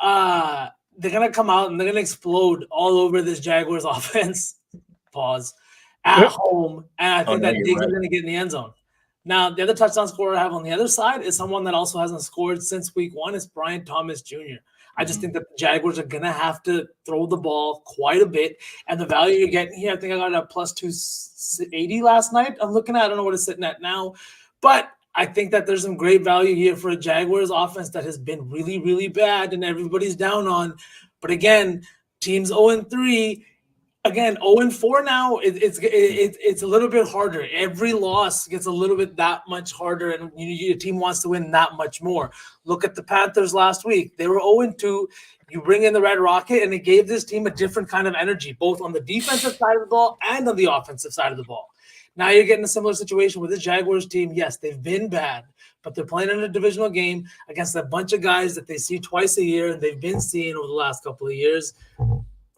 they're going to come out and they're going to explode all over this Jaguars offense. Pause. At home. And I think that Diggs is going to get in the end zone. Now, the other touchdown scorer I have on the other side is someone that also hasn't scored since week 1. It's Brian Thomas Jr. I just think that the Jaguars are going to have to throw the ball quite a bit. And the value you're getting here, I think I got it at plus 280 last night. I don't know what it's sitting at now. But I think that there's some great value here for a Jaguars offense that has been really, really bad and everybody's down on. But again, teams 0-3. Again, 0-4 now, it's a little bit harder. Every loss gets a little bit that much harder, and your team wants to win that much more. Look at the Panthers last week. They were 0-2. You bring in the Red Rocket, and it gave this team a different kind of energy, both on the defensive side of the ball and on the offensive side of the ball. Now you're getting a similar situation with this Jaguars team. Yes, they've been bad, but they're playing in a divisional game against a bunch of guys that they see twice a year, and they've been seeing over the last couple of years.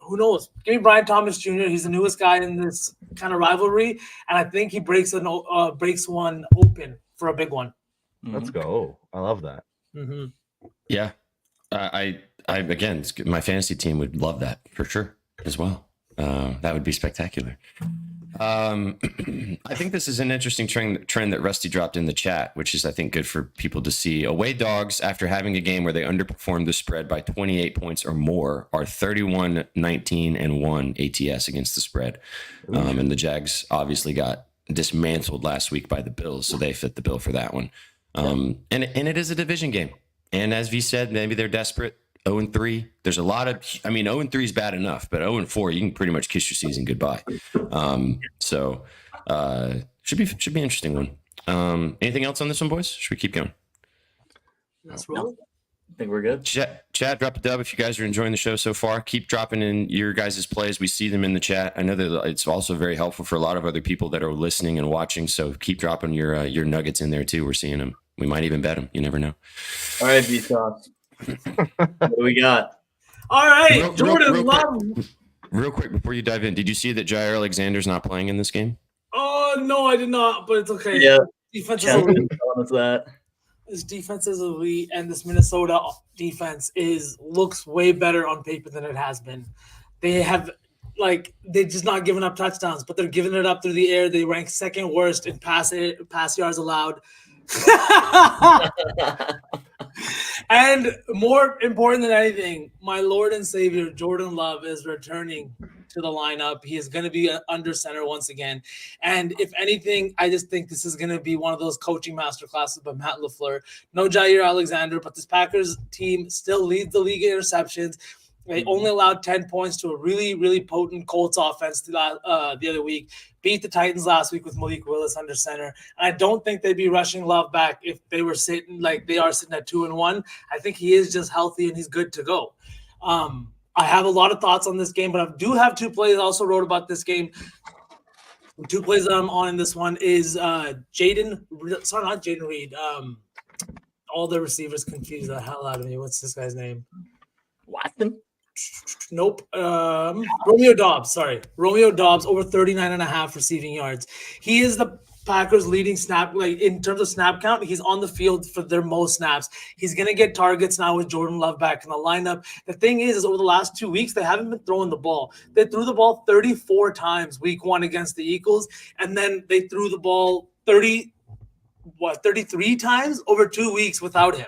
Who knows? Give me Brian Thomas Jr. He's the newest guy in this kind of rivalry, and I think he breaks one open for a big one. Let's go. I love that. Mm-hmm. Yeah. I again, my fantasy team would love that for sure as well. That would be spectacular. I think this is an interesting trend that Rusty dropped in the chat, which is, I think, good for people to see. Away dogs, after having a game where they underperformed the spread by 28 points or more, are 31-19-1 ATS against the spread. And the Jags obviously got dismantled last week by the Bills, so they fit the bill for that one. And it is a division game. And as V said, maybe they're desperate. 0-3. There's a lot of, 0-3 is bad enough, but 0-4, you can pretty much kiss your season goodbye. So should be an interesting one. Anything else on this one, boys? Should we keep going? That's right. I think we're good. Chat, drop a dub if you guys are enjoying the show so far. Keep dropping in your guys' plays. We see them in the chat. I know that it's also very helpful for a lot of other people that are listening and watching. So keep dropping your nuggets in there too. We're seeing them. We might even bet them. You never know. All right, V-Sauce. What do we got? All right, Jordan Love. Real quick before you dive in, did you see that Jair Alexander's not playing in this game? Oh no, I did not, but it's okay. Yeah, Defense is telling elite. us that. This defense is elite, and this Minnesota defense looks way better on paper than it has been. They have they're just not giving up touchdowns, but they're giving it up through the air. They rank second worst in pass yards allowed. And more important than anything, my Lord and Savior Jordan Love is returning to the lineup. He is going to be under center once again. And if anything, I just think this is going to be one of those coaching masterclasses by Matt LaFleur. No Jair Alexander, but this Packers team still leads the league in interceptions. They only allowed 10 points to a really, really potent Colts offense the other week. Beat the Titans last week with Malik Willis under center. And I don't think they'd be rushing Love back if they were sitting like they are sitting at 2-1. I think he is just healthy and he's good to go. I have a lot of thoughts on this game, but I do have 2 plays. I also wrote about this game. 2 plays that I'm on in this one is Jaden. Sorry, not Jaden Reed. All the receivers confuse the hell out of me. What's this guy's name? Watson? Nope. Romeo Dobbs. Sorry. Romeo Dobbs over 39.5 receiving yards. He is the Packers leading snap, in terms of snap count. He's on the field for their most snaps. He's going to get targets now with Jordan Love back in the lineup. The thing is over the last 2 weeks, they haven't been throwing the ball. They threw the ball 34 times week 1 against the Eagles. And then they threw the ball 33 times over 2 weeks without him.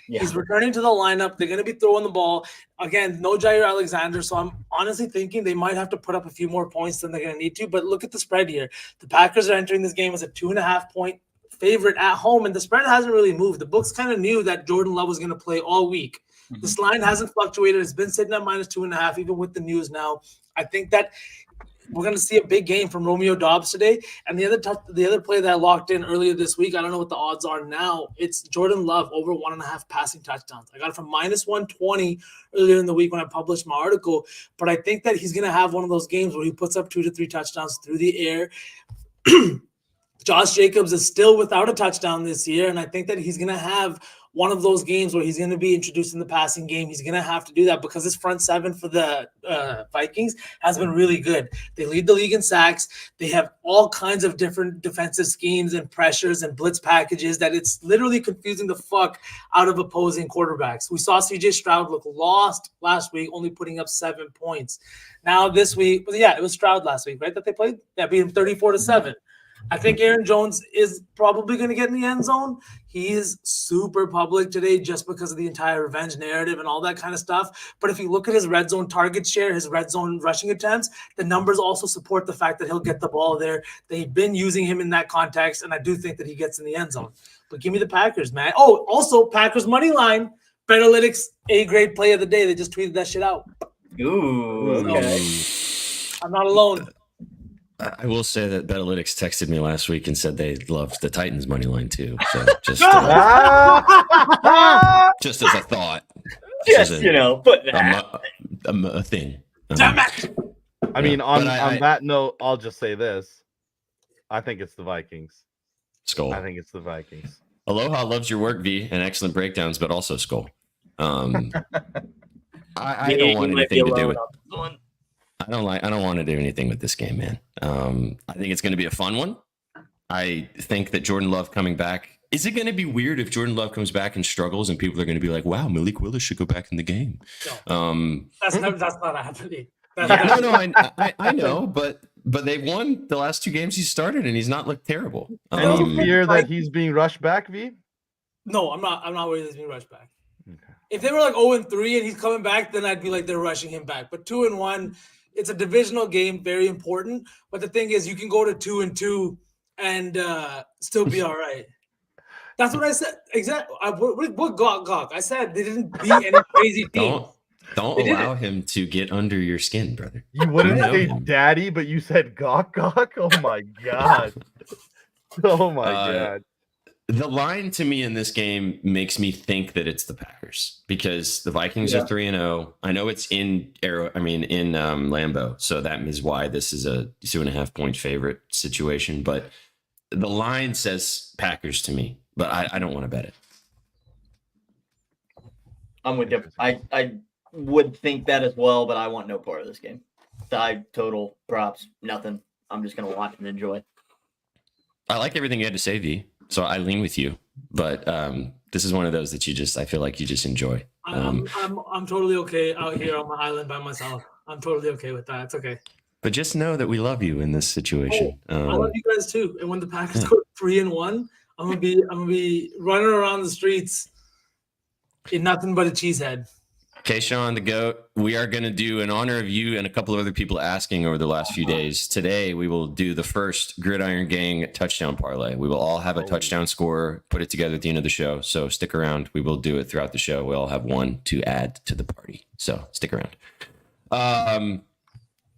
Yeah. He's returning to the lineup. They're going to be throwing the ball. Again, no Jair Alexander, so I'm honestly thinking they might have to put up a few more points than they're going to need to. But look at the spread here. The Packers are entering this game as a 2.5-point favorite at home, and the spread hasn't really moved. The books kind of knew that Jordan Love was going to play all week. Mm-hmm. This line hasn't fluctuated. It's been sitting at -2.5, even with the news now. I think that we're going to see a big game from Romeo Dobbs today. And the other play that I locked in earlier this week, I don't know what the odds are now. It's Jordan Love over 1.5 passing touchdowns. I got it from minus 120 earlier in the week when I published my article. But I think that he's going to have one of those games where he puts up 2 to 3 touchdowns through the air. Josh Jacobs is still without a touchdown this year, and I think that he's going to have one of those games where he's going to be introducing the passing game. He's going to have to do that because his front seven for the Vikings has been really good. They lead the league in sacks. They have all kinds of different defensive schemes and pressures and blitz packages that it's literally confusing the fuck out of opposing quarterbacks. We saw CJ Stroud look lost last week, only putting up 7 points. Now this week, it was Stroud last week, right, that they played? Yeah, beat him 34-7. I think Aaron Jones is probably going to get in the end zone. He is super public today just because of the entire revenge narrative and all that kind of stuff. But if you look at his red zone target share, his red zone rushing attempts, the numbers also support the fact that he'll get the ball there. They've been using him in that context, and I do think that he gets in the end zone. But give me the Packers, man. Oh, also Packers money line. BetOnline A-grade play of the day. They just tweeted that shit out. Ooh, okay. So, I'm not alone. I will say that Betalytics texted me last week and said they loved the Titans money line too. So just just as a thought, Just, put a thing. Damn it. I mean, on that note, I'll just say this. I think it's the Vikings. Skull. I think it's the Vikings. Aloha loves your work, V, and excellent breakdowns, but also Skull. I don't want anything to do with. I don't want to do anything with this game, man. I think it's going to be a fun one. I think that Jordan Love coming back. Is it going to be weird if Jordan Love comes back and struggles and people are going to be like, wow, Malik Willis should go back in the game? No. That's not happening. I know, but they've won the last 2 games he started and he's not looked terrible. And you fear that he's being rushed back, V? No, I'm not worried he's being rushed back. Okay. If they were like 0-3 and he's coming back, then I'd be like they're rushing him back. But 2-1. It's a divisional game, very important. But the thing is, you can go to 2-2 and still be all right. That's what I said. Exactly. What gawk? I said they didn't beat any crazy team. Don't allow him to get under your skin, brother. You wouldn't say daddy, but you said gawk. Oh my god. Oh my god. The line to me in this game makes me think that it's the Packers because the Vikings are 3-0. I know it's in Lambeau, so that is why this is a 2.5 point favorite situation. But the line says Packers to me, but I don't want to bet it. I'm with you. I would think that as well, but I want no part of this game. Side, total, props, nothing. I'm just gonna watch and enjoy. I like everything you had to say, V. So I lean with you, but this is one of those that I feel like you just enjoy. I'm totally okay out here on my island by myself. I'm totally okay with that. It's okay. But just know that we love you in this situation. I love you guys too. And when the Packers go 3-1, I'm gonna be running around the streets in nothing but a cheesehead. Kayshawn, the GOAT, we are going to do, in honor of you and a couple of other people asking over the last few days, today we will do the first Gridiron Gang touchdown parlay. We will all have a touchdown scorer, put it together at the end of the show. So stick around. We will do it throughout the show. We'll all have one to add to the party. So stick around.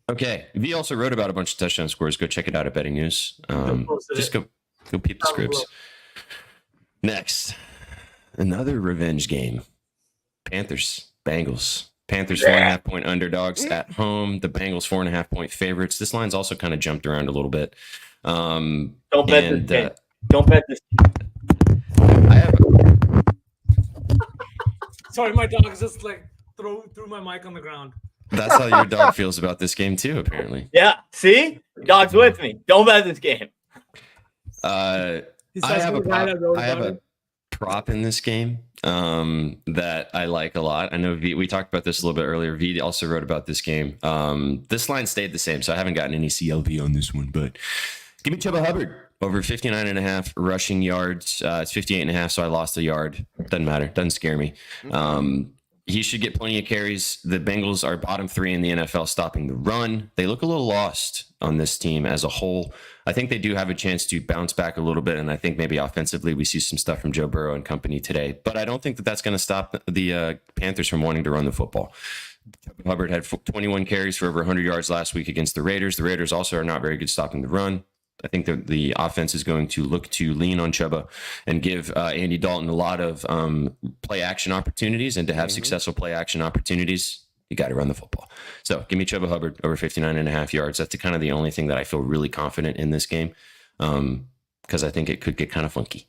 Okay. V also wrote about a bunch of touchdown scores. Go check it out at Betting News. Just go peep the scripts. Next, another revenge game. Panthers. Bengals. Panthers 4.5 point underdogs at home. The Bengals 4.5 point favorites. This line's also kind of jumped around a little bit. Don't bet this. Don't bet this. I have. Sorry, my dog is just like threw my mic on the ground. That's how your dog feels about this game too, apparently. Yeah. See, dog's with me. Don't bet this game. I have a prop in this game that I like a lot. I know we talked about this a little bit earlier. V also wrote about this game. This line stayed the same, so I haven't gotten any CLV on this one, but give me Chuba Hubbard over 59.5 rushing yards. It's 58.5, so I lost a yard. Doesn't matter. Doesn't scare me. He should get plenty of carries. The Bengals are bottom 3 in the NFL stopping the run. They look a little lost on this team as a whole. I think they do have a chance to bounce back a little bit, and I think maybe offensively we see some stuff from Joe Burrow and company today. But I don't think that that's going to stop the Panthers from wanting to run the football. Hubbard had 21 carries for over 100 yards last week against the Raiders. The Raiders also are not very good stopping the run. I think that the offense is going to look to lean on Chuba and give Andy Dalton a lot of play action opportunities. And to have successful play action opportunities, you got to run the football. So give me Chuba Hubbard over 59.5 yards. That's kind of the only thing that I feel really confident in this game, because I think it could get kind of funky.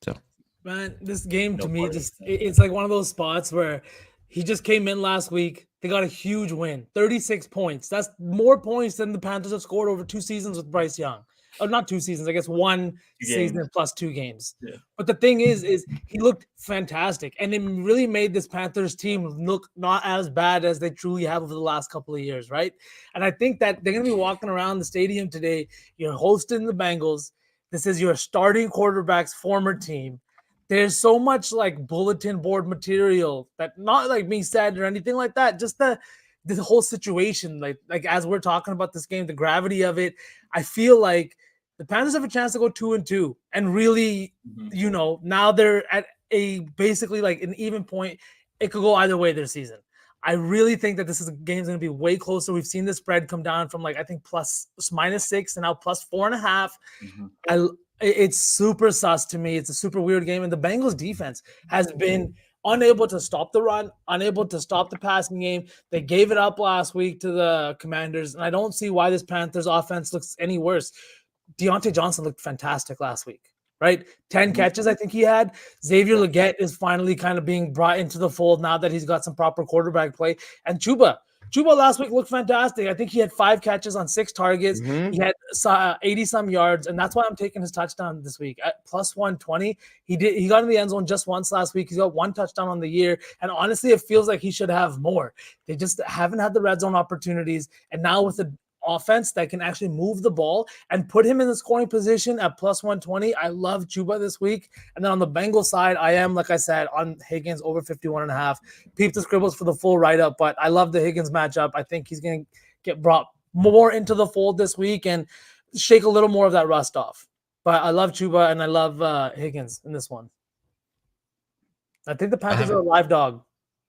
So, man, this game to me it's like one of those spots where he just came in last week. They got a huge win, 36 points. That's more points than the Panthers have scored over 2 seasons with Bryce Young. Or not 2 seasons, I guess 1 season plus 2 games. Yeah. But the thing is he looked fantastic, and it really made this Panthers team look not as bad as they truly have over the last couple of years, right? And I think that they're going to be walking around the stadium today. You're hosting the Bengals. This is your starting quarterback's former team. There's so much like bulletin board material that not like being said or anything like that. Just the whole situation, like as we're talking about this game, the gravity of it. I feel like the Panthers have a chance to go 2-2 and really, now they're at a basically like an even point. It could go either way this season. I really think that this is a game's going to be way closer. We've seen the spread come down from like I think -6 and now +4.5. It's super sus to me. It's a super weird game. And the Bengals defense has been unable to stop the run, unable to stop the passing game. They gave it up last week to the Commanders. And I don't see why this Panthers offense looks any worse. Deontay Johnson looked fantastic last week, right? 10 catches, I think he had. Xavier Legette is finally kind of being brought into the fold now that he's got some proper quarterback play. And Chuba last week looked fantastic. I think he had 5 catches on 6 targets. He had 80-some yards, and that's why I'm taking his touchdown this week at +120. He got in the end zone just once last week. He's got 1 touchdown on the year, and honestly, it feels like he should have more. They just haven't had the red zone opportunities, and now with the offense that can actually move the ball and put him in the scoring position at +120. I love Chuba this week. And then on the Bengals side, I am, like I said, on Higgins over 51.5. Peep the scribbles for the full write-up, but I love the Higgins matchup. I think he's going to get brought more into the fold this week and shake a little more of that rust off. But I love Chuba and I love Higgins in this one. I think the Panthers are a live dog.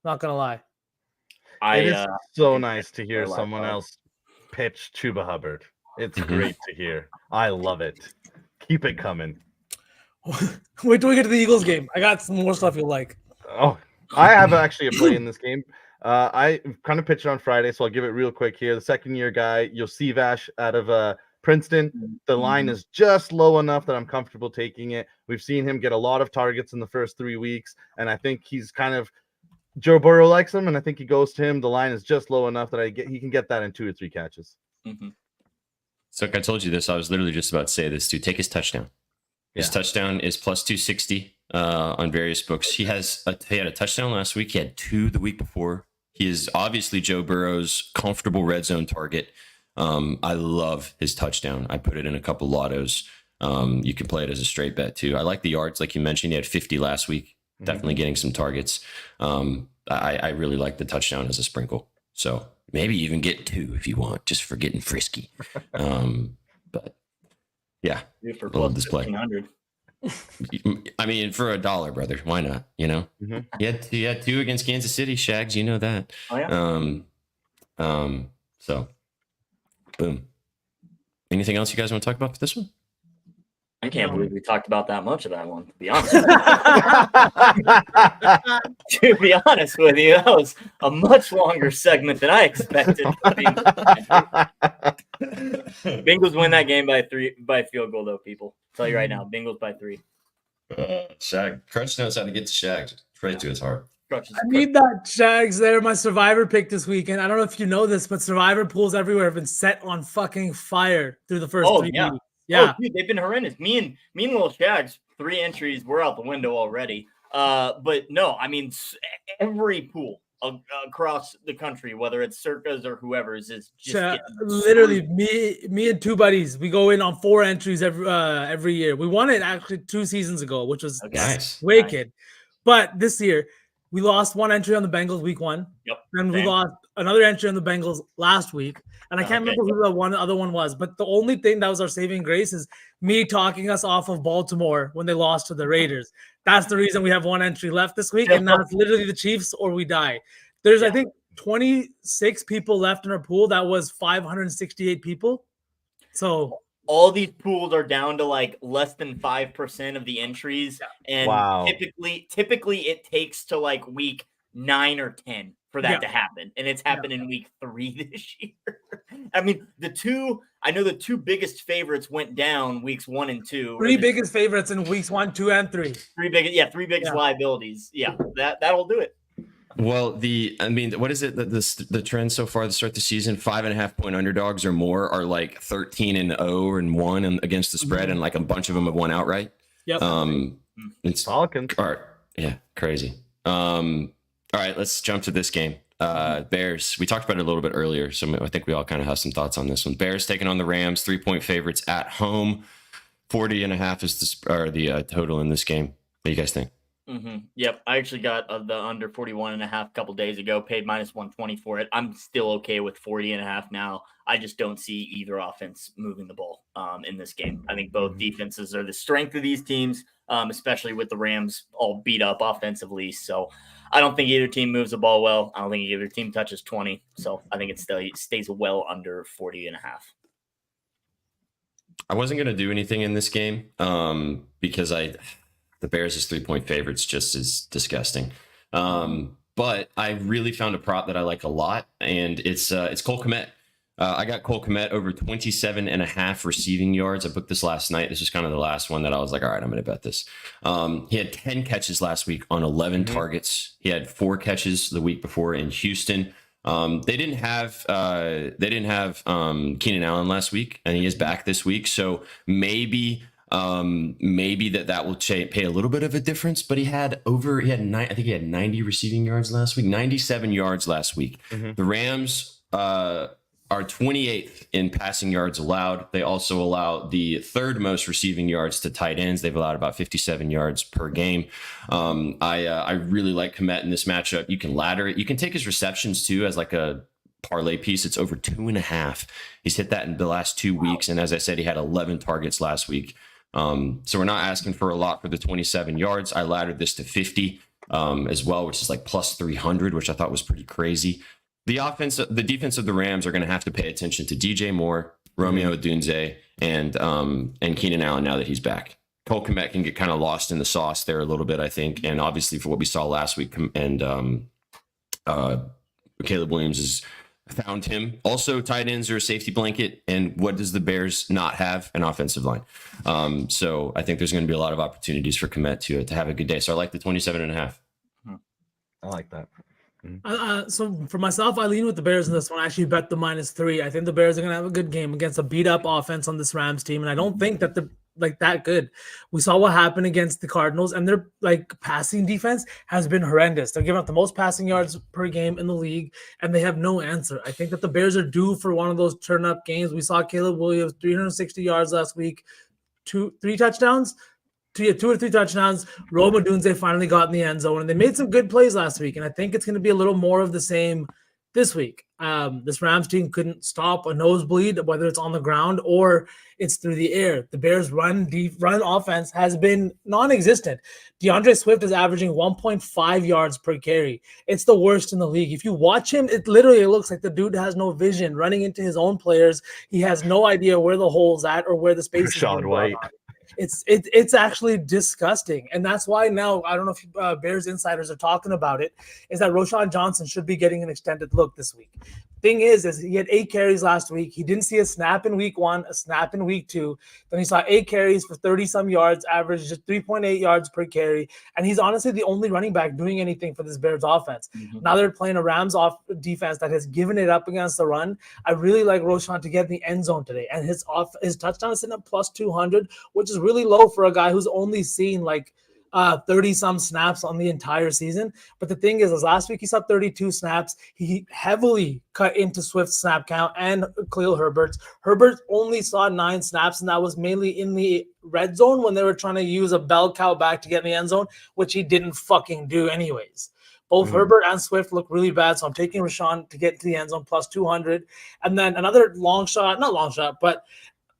Not going to lie. It is so nice to hear someone else pitch Chuba Hubbard. It's great to hear. I love it. Keep it coming. Wait till we get to the Eagles game. I got some more stuff you'll like. Oh, I have actually a play in this game. I kind of pitched on Friday, so I'll give it real quick here. The second-year guy, Yosivash out of Princeton. The line is just low enough that I'm comfortable taking it. We've seen him get a lot of targets in the first 3 weeks, and I think he's kind of Joe Burrow likes him, and I think he goes to him. The line is just low enough that he can get that in 2 or 3 catches. So like I told you this, I was literally just about to say this too. Take his touchdown. His touchdown is +260 on various books. He had a touchdown last week. He had 2 the week before. He is obviously Joe Burrow's comfortable red zone target. I love his touchdown. I put it in a couple lottos. You can play it as a straight bet too. I like the yards, like you mentioned. He had 50 last week. Definitely getting some targets. I really like the touchdown as a sprinkle. So maybe even get 2 if you want, just for getting frisky. But yeah, for I love this play. 1,500. I mean, for $1, brother, why not? You know, he had 2 against Kansas City, Shags. You know that. Oh yeah. So, boom. Anything else you guys want to talk about for this one? I can't believe we talked about that much of that one, to be honest. To be honest with you, that was a much longer segment than I expected. Bengals win that game by field goal, though, people. I'll tell you right now, Bengals by 3. Shag. Crunch knows how to get to Shags. Right to his heart. I need that Shags there. My Survivor pick this weekend. I don't know if you know this, but Survivor pools everywhere have been set on fucking fire through the first 3 weeks. Yeah, dude, they've been horrendous. Me and Little Shags, 3 entries, we're out the window already. But no, I mean, every pool across the country, whether it's Circas or whoever's, is just literally me and 2 buddies. We go in on 4 entries every year. We won it actually 2 seasons ago, which was wicked. But this year, we lost 1 entry on the Bengals week 1. Yep. And we lost another entry on the Bengals last week. And I can't remember who the other one was. But the only thing that was our saving grace is me talking us off of Baltimore when they lost to the Raiders. That's the reason we have 1 entry left this week. And now it's literally the Chiefs or we die. There's, I think, 26 people left in our pool. That was 568 people. So all these pools are down to like less than 5% of the entries. And Wow. typically it takes to like week 9 or 10 for that to happen. And it's happened in week 3 this year. I mean, the two biggest favorites went down weeks 1 and 2. Three biggest favorites in weeks 1, 2, and 3. Three biggest liabilities. Yeah, that'll do it. Well, what is it? The trend so far to start the season, 5.5 point underdogs or more are like 13-0 and 1 against the spread, and like a bunch of them have won outright. Yep. It's Falcons. all right. Yeah, crazy. All right, let's jump to this game. Bears. We talked about it a little bit earlier, so I think we all kind of have some thoughts on this one. Bears taking on the Rams, 3-point favorites at home. 40.5 is the total in this game. What do you guys think? Mm-hmm. Yep, I actually got the under 41.5 a couple days ago, paid -120 for it. I'm still okay with 40.5 now. I just don't see either offense moving the ball in this game. I think both defenses are the strength of these teams, especially with the Rams all beat up offensively. So I don't think either team moves the ball well. I don't think either team touches 20. So I think it stays well under 40.5. I wasn't going to do anything in this game because the Bears' 3-point favorites just is disgusting. But I really found a prop that I like a lot, and it's Cole Kmet. I got Cole Kmet over 27.5 receiving yards. I booked this last night. This was kind of the last one that I was like, all right, I'm going to bet this. He had 10 catches last week on 11 targets. He had 4 catches the week before in Houston. They didn't have Keenan Allen last week, and he is back this week. So maybe that will pay a little bit of a difference, but I think he had 90 receiving yards last week, 97 yards last week. The Rams are 28th in passing yards allowed. They also allow the third most receiving yards to tight ends. They've allowed about 57 yards per game. I really like Kmet in this matchup. You can ladder it. You can take his receptions too as like a parlay piece. It's over 2.5. He's hit that in the last 2 weeks. And as I said, he had 11 targets last week. So we're not asking for a lot for the 27 yards. I laddered this to 50 as well, which is like plus 300, which I thought was pretty crazy. The defense of the Rams are going to have to pay attention to DJ Moore, Romeo Odunze, and Keenan Allen now that he's back. Cole Kmet can get kind of lost in the sauce there a little bit, I think. And obviously for what we saw last week, and Caleb Williams has found him. Also, tight ends are a safety blanket. And what does the Bears not have? An offensive line. So I think there's going to be a lot of opportunities for Kmet to have a good day. So I like the 27.5. I like that. So for myself, I lean with the Bears in this one. I actually bet the -3. I think the Bears are going to have a good game against a beat-up offense on this Rams team, and I don't think that they're like that good. We saw what happened against the Cardinals, and their like passing defense has been horrendous. They're giving up the most passing yards per game in the league, and they have no answer. I think that the Bears are due for one of those turn-up games. We saw Caleb Williams 360 yards last week, 2 or 3 touchdowns. Rome Odunze finally got in the end zone, and they made some good plays last week. And I think it's going to be a little more of the same this week. This Rams team couldn't stop a nosebleed, whether it's on the ground or it's through the air. The Bears' run offense has been non-existent. DeAndre Swift is averaging 1.5 yards per carry. It's the worst in the league. If you watch him, it literally looks like the dude has no vision running into his own players. He has no idea where the hole's at or where the space is. Rashad White. It's actually disgusting, and that's why now I don't know if Bears insiders are talking about it. Is that Roschon Johnson should be getting an extended look this week? Thing is he had 8 carries last week. He didn't see a snap in week 1, a snap in week 2. Then he saw 8 carries for 30-some yards, average just 3.8 yards per carry. And he's honestly the only running back doing anything for this Bears offense. Now they're playing a Rams defense that has given it up against the run. I really like Roschon to get in the end zone today. And his touchdown is sitting at plus 200, which is really low for a guy who's only seen like 30-some snaps on the entire season. But the thing is last week he saw 32 snaps. He heavily cut into Swift's snap count and Khalil Herbert's. Herbert only saw 9 snaps, and that was mainly in the red zone when they were trying to use a bell cow back to get in the end zone, which he didn't fucking do anyways. Both Herbert and Swift look really bad, so I'm taking Rashawn to get to the end zone plus 200. And then another long shot, not long shot, but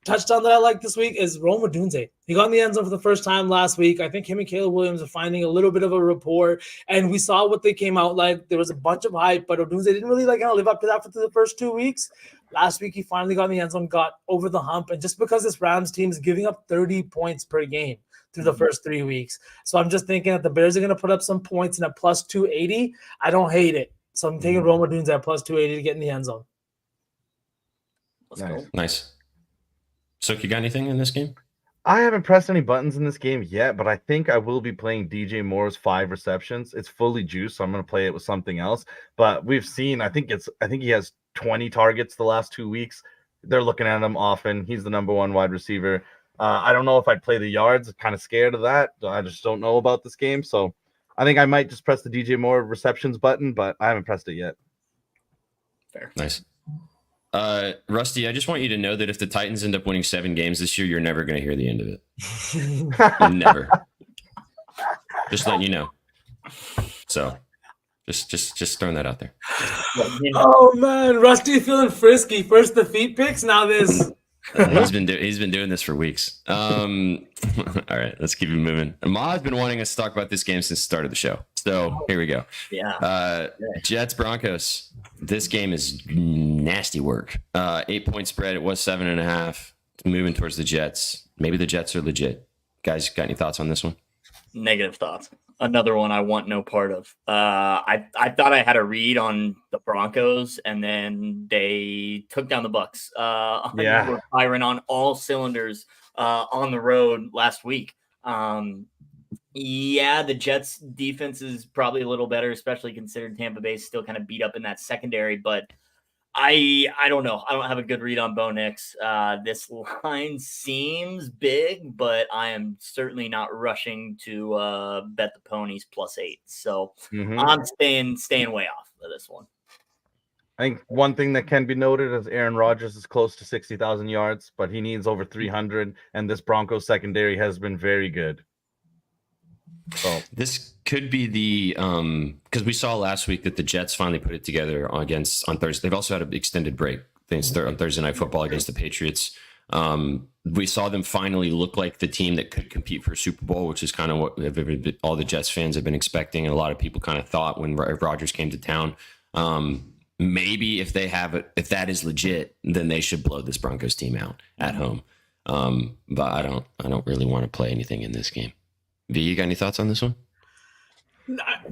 touchdown that I like this week is Rome Odunze. He got in the end zone for the first time last week. I think him and Caleb Williams are finding a little bit of a rapport, and we saw what they came out like. There was a bunch of hype, but Odunze didn't really live up to that for the first 2 weeks. Last week, he finally got in the end zone, got over the hump, and just because this Rams team is giving up 30 points per game through the first 3 weeks. So I'm just thinking that the Bears are going to put up some points, and at plus 280, I don't hate it. So I'm taking Rome Odunze at plus 280 to get in the end zone. Let's go. Nice. So, you got anything in this game? I haven't pressed any buttons in this game yet, but I think I will be playing DJ Moore's 5 receptions. It's fully juiced, so I'm going to play it with something else. But we've seen, I think he has 20 targets the last 2 weeks. They're looking at him often. He's the number 1 wide receiver. I don't know if I'd play the yards. I'm kind of scared of that. I just don't know about this game. So I think I might just press the DJ Moore receptions button, but I haven't pressed it yet. Fair. Nice. Rusty, I just want you to know that if the Titans end up winning 7 games this year, you're never going to hear the end of it. Never. Just letting you know. So, just throwing that out there. Oh man, Rusty feeling frisky. First the feet picks, now this. He's been doing this for weeks. All right, let's keep it moving. Ahmad's been wanting us to talk about this game since the start of the show. So here we go. Yeah. Jets Broncos. This game is nasty work. 8-point spread. It was 7.5. It's moving towards the Jets. Maybe the Jets are legit. Guys, got any thoughts on this one? Negative thoughts. Another one I want no part of. I thought I had a read on the Broncos, and then they took down the Bucks. Yeah, were firing on all cylinders on the road last week. Yeah, the Jets defense is probably a little better, especially considering Tampa Bay is still kind of beat up in that secondary. But I don't know. I don't have a good read on Bo Nix. This line seems big, but I am certainly not rushing to bet the ponies +8. So I'm staying way off of this one. I think one thing that can be noted is Aaron Rodgers is close to 60,000 yards, but he needs over 300, and this Broncos secondary has been very good. So this could be the because we saw last week that the Jets finally put it together on Thursday. They've also had an extended break things on Thursday Night Football against the Patriots. We saw them finally look like the team that could compete for a Super Bowl, which is kind of what all the Jets fans have been expecting, and a lot of people kind of thought when Rodgers came to town. Maybe if that is legit, then they should blow this Broncos team out at home. But I don't really want to play anything in this game. V, you got any thoughts on this one?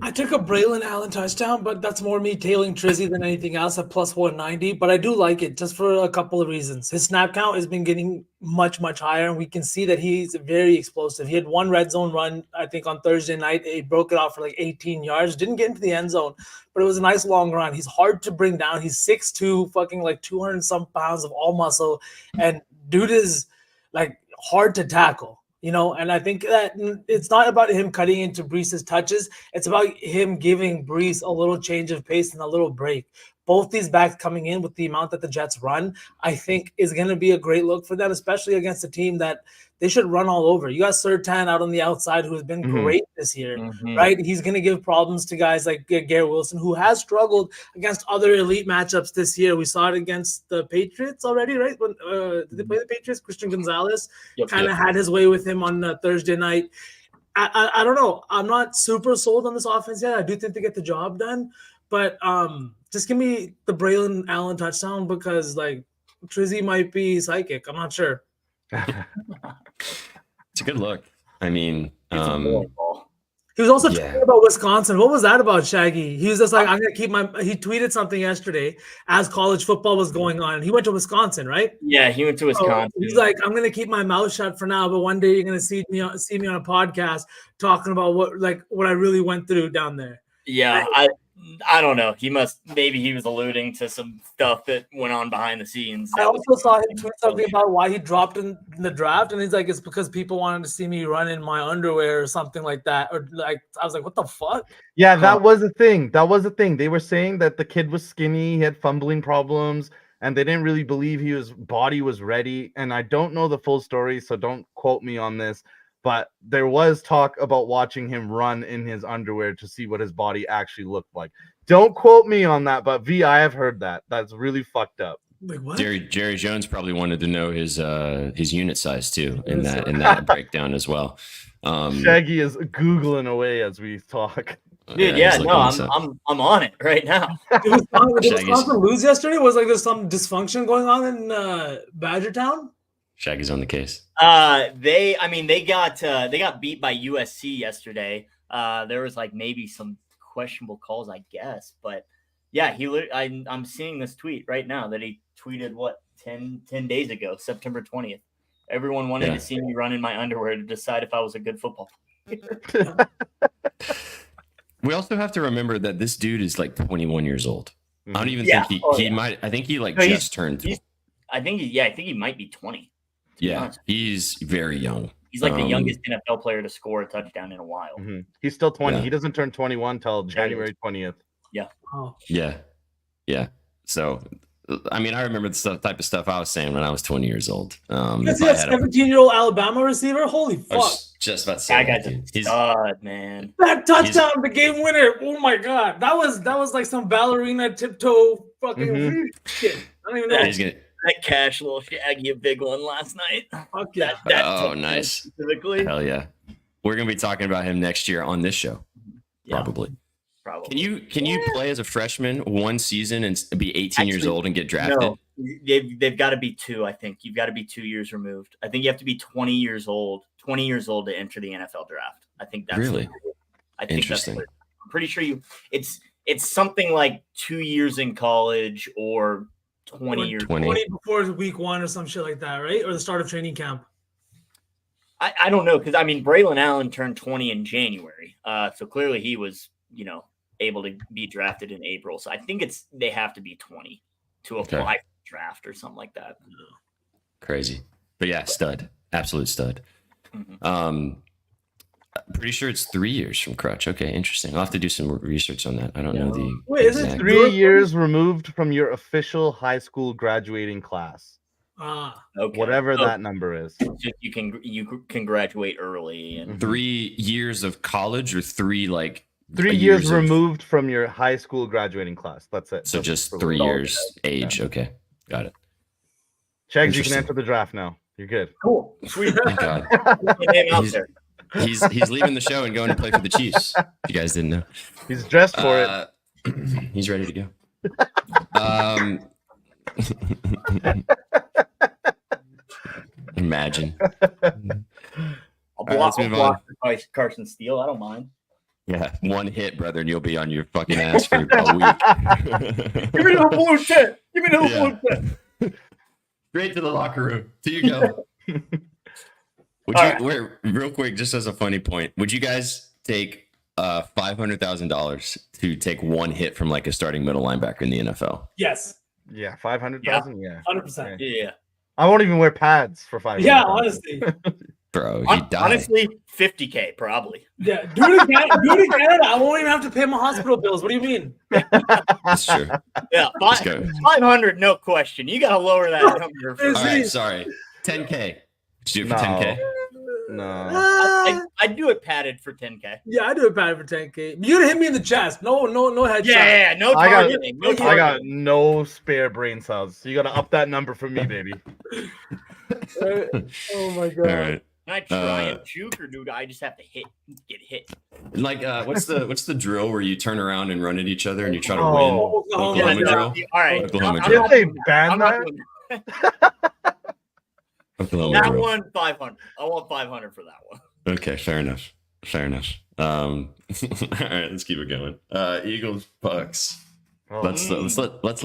I took a Braylon Allen touchdown, but that's more me tailing Trizzy than anything else at plus 190. But I do like it just for a couple of reasons. His snap count has been getting much, much higher, and we can see that he's very explosive. He had one red zone run, I think, on Thursday night. He broke it off for like 18 yards. Didn't get into the end zone, but it was a nice long run. He's hard to bring down. He's 6'2", fucking like 200-some pounds of all muscle, and dude is like hard to tackle. And I think that it's not about him cutting into Brees's touches. It's about him giving Brees a little change of pace and a little break. Both these backs coming in with the amount that the Jets run, I think is going to be a great look for them, especially against a team that they should run all over. You got Surtain out on the outside who has been great this year, right? He's going to give problems to guys like Garrett Wilson, who has struggled against other elite matchups this year. We saw it against the Patriots already, right? When did they play the Patriots? Christian Gonzalez kind of had his way with him on Thursday night. I don't know. I'm not super sold on this offense yet. I do think they get the job done, but just give me the Braylon Allen touchdown because like Trizzy might be psychic. I'm not sure. It's a good look. I mean, he was also talking about Wisconsin. What was that about, Shaggy? He was just like, I'm going to keep he tweeted something yesterday as college football was going on. He went to Wisconsin, right? Yeah, he went to Wisconsin. He's like, I'm going to keep my mouth shut for now, but one day you're going to see me on a podcast talking about what I really went through down there. Yeah, I don't know. Maybe he was alluding to some stuff that went on behind the scenes. I also saw him tweet something about why he dropped in the draft, and he's like, it's because people wanted to see me run in my underwear or something like that. Or like, I was like, what the fuck? Yeah, that was a thing. They were saying that the kid was skinny, he had fumbling problems, and they didn't really believe his body was ready. And I don't know the full story, so don't quote me on this. But there was talk about watching him run in his underwear to see what his body actually looked like. Don't quote me on that, but V, I have heard that. That's really fucked up. Like what? Jerry Jones probably wanted to know his unit size too in that breakdown as well. Shaggy is Googling away as we talk. Dude, he's no, looking this up. I'm on it right now. Did Wisconsin Shaggy's- lose yesterday? Was like there's some dysfunction going on in Badgertown? Shaggy's on the case. They got beat by USC yesterday. There was like maybe some questionable calls, I guess, but yeah, I'm seeing this tweet right now that he tweeted 10 days ago, September 20th. Everyone wanted to see me run in my underwear to decide if I was a good football player. We also have to remember that this dude is like 21 years old. I don't even think he might. I think he just turned. I think he might be 20. Yeah, he's very young. He's like the youngest NFL player to score a touchdown in a while. Mm-hmm. He's still 20. Yeah. He doesn't turn 21 till January 20th. Yeah. Oh. Yeah. So, I mean, I remember the type of stuff I was saying when I was 20 years old. That's that 17-year-old Alabama receiver. Holy fuck! I was just about to say that guy's a stud, man. That touchdown, the game winner. Oh my god, that was like some ballerina tiptoe fucking shit. I don't even know. That cash little Shaggy, a big one last night. Fuck yeah. Oh, nice. Specifically. Hell yeah. We're gonna be talking about him next year on this show. Yeah, probably. Can you play as a freshman one season and be 18 years old and get drafted? No, they've got to be 2. I think you've got to be 2 years removed. I think you have to be 20 years old to enter the NFL draft. I think that's really. I think interesting. I'm pretty sure it's something like 2 years in college or 20 years. 20 before week 1 or some shit like that, right? Or the start of training camp. I don't know, because I mean Braylon Allen turned 20 in January, so clearly he was able to be drafted in April. So I think they have to be 20 to apply for the draft or something like that. Crazy. But yeah, stud. Absolute stud. I'm pretty sure it's 3 years from Crutch. Okay, interesting. I'll have to do some research on that. I don't know the Wait, is exact... it 3 years removed from your official high school graduating class? Okay. Whatever that number is. You can graduate early. And 3 years of college or 3 years removed from your high school graduating class. That's it. So just 3 years age. Okay, got it. Shags, you can enter the draft now. You're good. Cool. Sweet. Thank God. He's leaving the show and going to play for the Chiefs. If you guys didn't know. He's dressed for it. He's ready to go. Imagine. I'll let's move on. Carson Steele. I don't mind. Yeah, one hit, brother, and you'll be on your fucking ass for a week. Give me the blue tent. Give me the blue tent. Straight to the locker room. Here you go. Real quick, just as a funny point, would you guys take $500,000 to take one hit from like a starting middle linebacker in the NFL? Yes. Yeah, 500,000. Yeah, 100%. Yeah. I won't even wear pads for 500. Yeah, honestly. Bro, you die. Honestly, $50K probably. Yeah, do it in Canada. I won't even have to pay my hospital bills. What do you mean? That's true. Yeah, 500, no question. You got to lower that number. All right, sorry. 10K. Do it for 10K. No. I'd do it padded for 10K. Yeah, I do it padded for 10K. You're gonna hit me in the chest. No headshot. Yeah, no targeting. I got no spare brain cells. So you got to up that number for me, baby. Oh my god. All right. Can I try and juke, or dude, I just have to get hit? Like, what's the drill where you turn around and run at each other and you try to Oh, win? Oklahoma drill. All right. Oklahoma I'm drill. not Did they doing ban I'm not that? doing Oklahoma that drill. one 500. I want 500 for that one. Okay, fair enough. All right, let's keep it going. Eagles, Bucks. Oh. Let's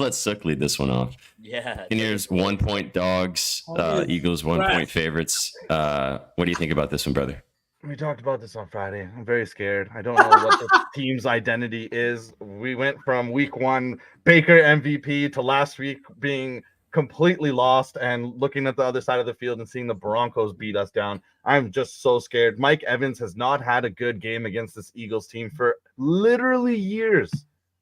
let Sook lead this one off. Yeah. Buccaneers 1 point dogs. Eagles 1 point favorites. What do you think about this one, brother? We talked about this on Friday. I'm very scared. I don't know what the team's identity is. We went from week 1 Baker MVP to last week being completely lost and looking at the other side of the field and seeing the Broncos beat us down. I'm just so scared. Mike Evans has not had a good game against this Eagles team for literally years.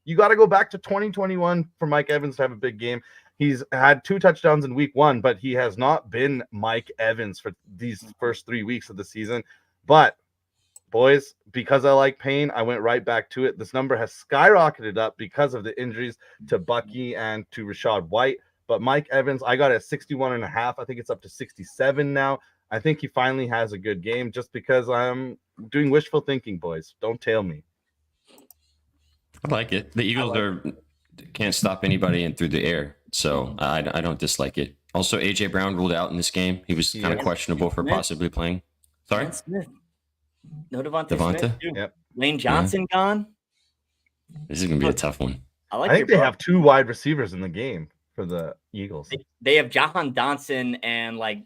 You got to go back to 2021 for Mike Evans to have a big game. He's had 2 touchdowns in week 1, but he has not been Mike Evans for these first 3 weeks of the season. But boys, because I like pain, I went right back to it. This number has skyrocketed up because of the injuries to Bucky and to Rashad White. But Mike Evans, I got it at 61.5. I think it's up to 67 now. I think he finally has a good game just because I'm doing wishful thinking, boys. Don't tail me. I like it. The Eagles can't stop anybody in through the air, so I don't dislike it. Also, AJ Brown ruled out in this game. He was kind of questionable for possibly playing. Sorry, Devonta Smith. No Devonta Devonta? Smith. Too. Yep. Lane Johnson gone. This is gonna be a tough one. I think they have 2 wide receivers in the game for the Eagles. They have Jahan Dotson and like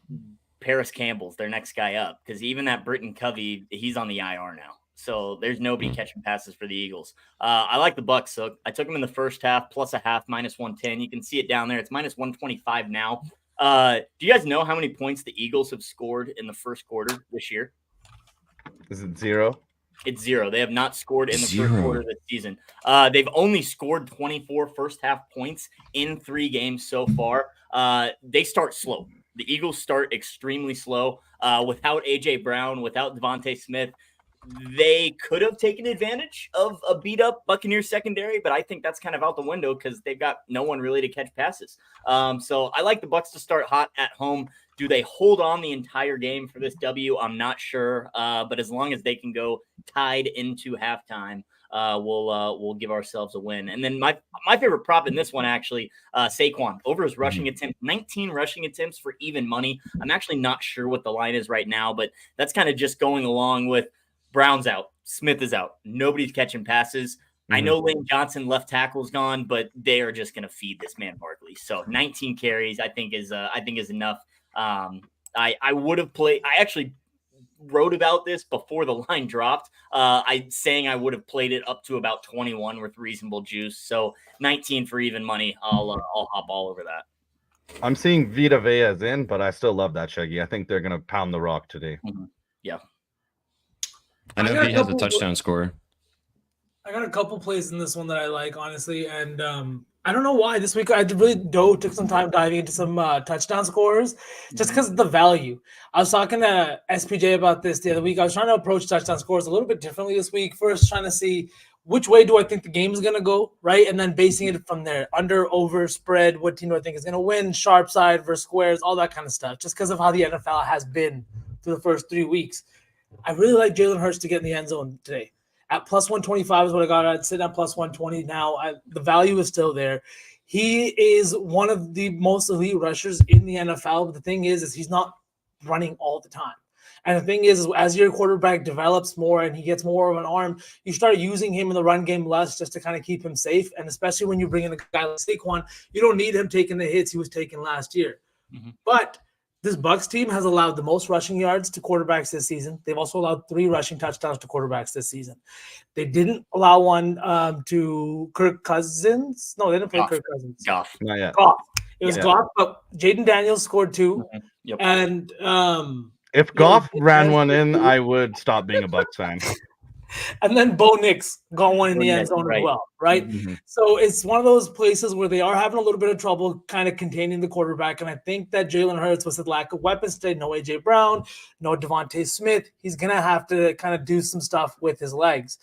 Paris Campbell's their next guy up, because even that Britton Covey, he's on the IR now. So there's nobody catching passes for the Eagles. I like the Bucks, so I took them in the first half plus a half minus 110. You can see it down there. It's minus 125 now. Do you guys know how many points the Eagles have scored in the first quarter this year? Is it 0? It's 0. They have not scored in the first quarter of the season. They've only scored 24 first half points in 3 games so far. They start slow. The Eagles start extremely slow. Without AJ Brown, without Devonta Smith, they could have taken advantage of a beat up Buccaneers secondary, but I think that's kind of out the window because they've got no one really to catch passes. So I like the Bucs to start hot at home. Do they hold on the entire game for this W? I'm not sure. But as long as they can go tied into halftime, we'll give ourselves a win. And then my favorite prop in this one, actually, Saquon over his rushing attempt, 19 rushing attempts for even money. I'm actually not sure what the line is right now, but that's kind of just going along with Brown's out, Smith is out, nobody's catching passes. I know Lane Johnson left tackle's gone, but they are just going to feed this man Barkley. So 19 carries, I think is enough. I would have played. I actually wrote about this before the line dropped. I would have played it up to about 21 with reasonable juice. So 19 for even money. I'll hop all over that. I'm seeing Vita Vea's in, but I still love that Shaggy. I think they're gonna pound the rock today. Yeah. I know he has a touchdown scorer. I got a couple plays in this one that I like, honestly, and I don't know why this week I really took some time diving into some touchdown scorers just because of the value. I was talking to SPJ about this the other week. I was trying to approach touchdown scores a little bit differently this week. First, trying to see which way do I think the game is going to go, right? And then basing it from there, under, over, spread, what team do I think is going to win, sharp side versus squares, all that kind of stuff, just because of how the NFL has been through the first 3 weeks. I really like Jalen Hurts to get in the end zone today. At plus 125 is what I got. I'd sit at plus 120 now. The value is still there. He is one of the most elite rushers in the NFL. But the thing is he's not running all the time. And the thing is, as your quarterback develops more and he gets more of an arm, you start using him in the run game less just to kind of keep him safe. And especially when you bring in a guy like Saquon, you don't need him taking the hits he was taking last year. But this Bucs team has allowed the most rushing yards to quarterbacks this season. They've also allowed 3 rushing touchdowns to quarterbacks this season. They didn't allow one to Kirk Cousins. No, they didn't play Kirk Cousins. Goff. Not yet. Goff. It was Goff, but Jaden Daniels scored 2. Yep. And If Goff ran one in, I would stop being a Bucs fan. and then Bo Nix got one in the end zone right. as well, right? So it's one of those places where they are having a little bit of trouble kind of containing the quarterback. And I think that Jalen Hurts, with the lack of weapons today, no AJ Brown, no Devonta Smith, he's going to have to kind of do some stuff with his legs.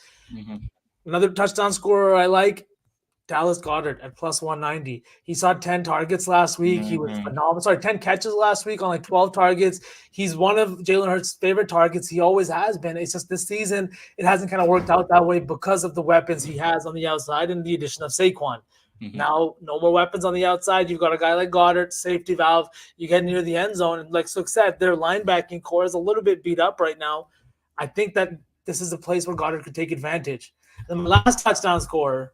Another touchdown scorer I like, Dallas Goedert at plus 190. He saw 10 targets last week. He was phenomenal. 10 catches last week on like 12 targets. He's one of Jalen Hurts' favorite targets. He always has been. It's just this season, it hasn't kind of worked out that way because of the weapons he has on the outside and the addition of Saquon. Now, no more weapons on the outside. You've got a guy like Goddard, safety valve. You get near the end zone. And like Sook said, their linebacking core is a little bit beat up right now. I think that this is a place where Goddard could take advantage. And the last touchdown scorer,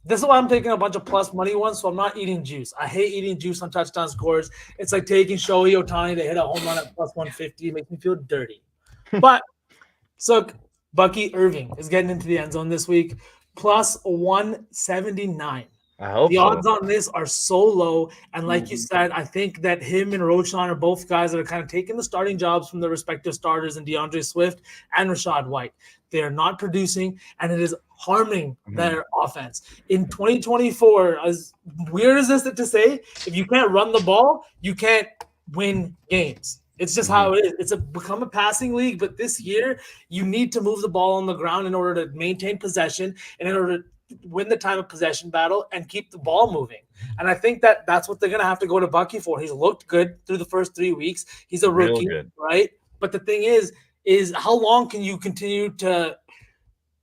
this is why I'm taking a bunch of plus money ones, so I'm not eating juice. I hate eating juice on touchdown scores. It's like taking Shohei Ohtani to hit a home run at plus 150. It makes me feel dirty. But so Bucky Irving is getting into the end zone this week, plus 179. I hope the so. odds on this are so low. And like you said, I think that him and Roschon are both guys that are kind of taking the starting jobs from their respective starters in DeAndre Swift and Rachaad White. They are not producing, and it is harming their offense. In 2024, as weird as this to say, if you can't run the ball, you can't win games. It's just how it is. It's become a passing league, but this year you need to move the ball on the ground in order to maintain possession and in order win the time of possession battle and keep the ball moving. And I think that that's what they're going to have to go to Bucky for. He's looked good through the first 3 weeks. He's a rookie, right? But the thing is how long can you continue to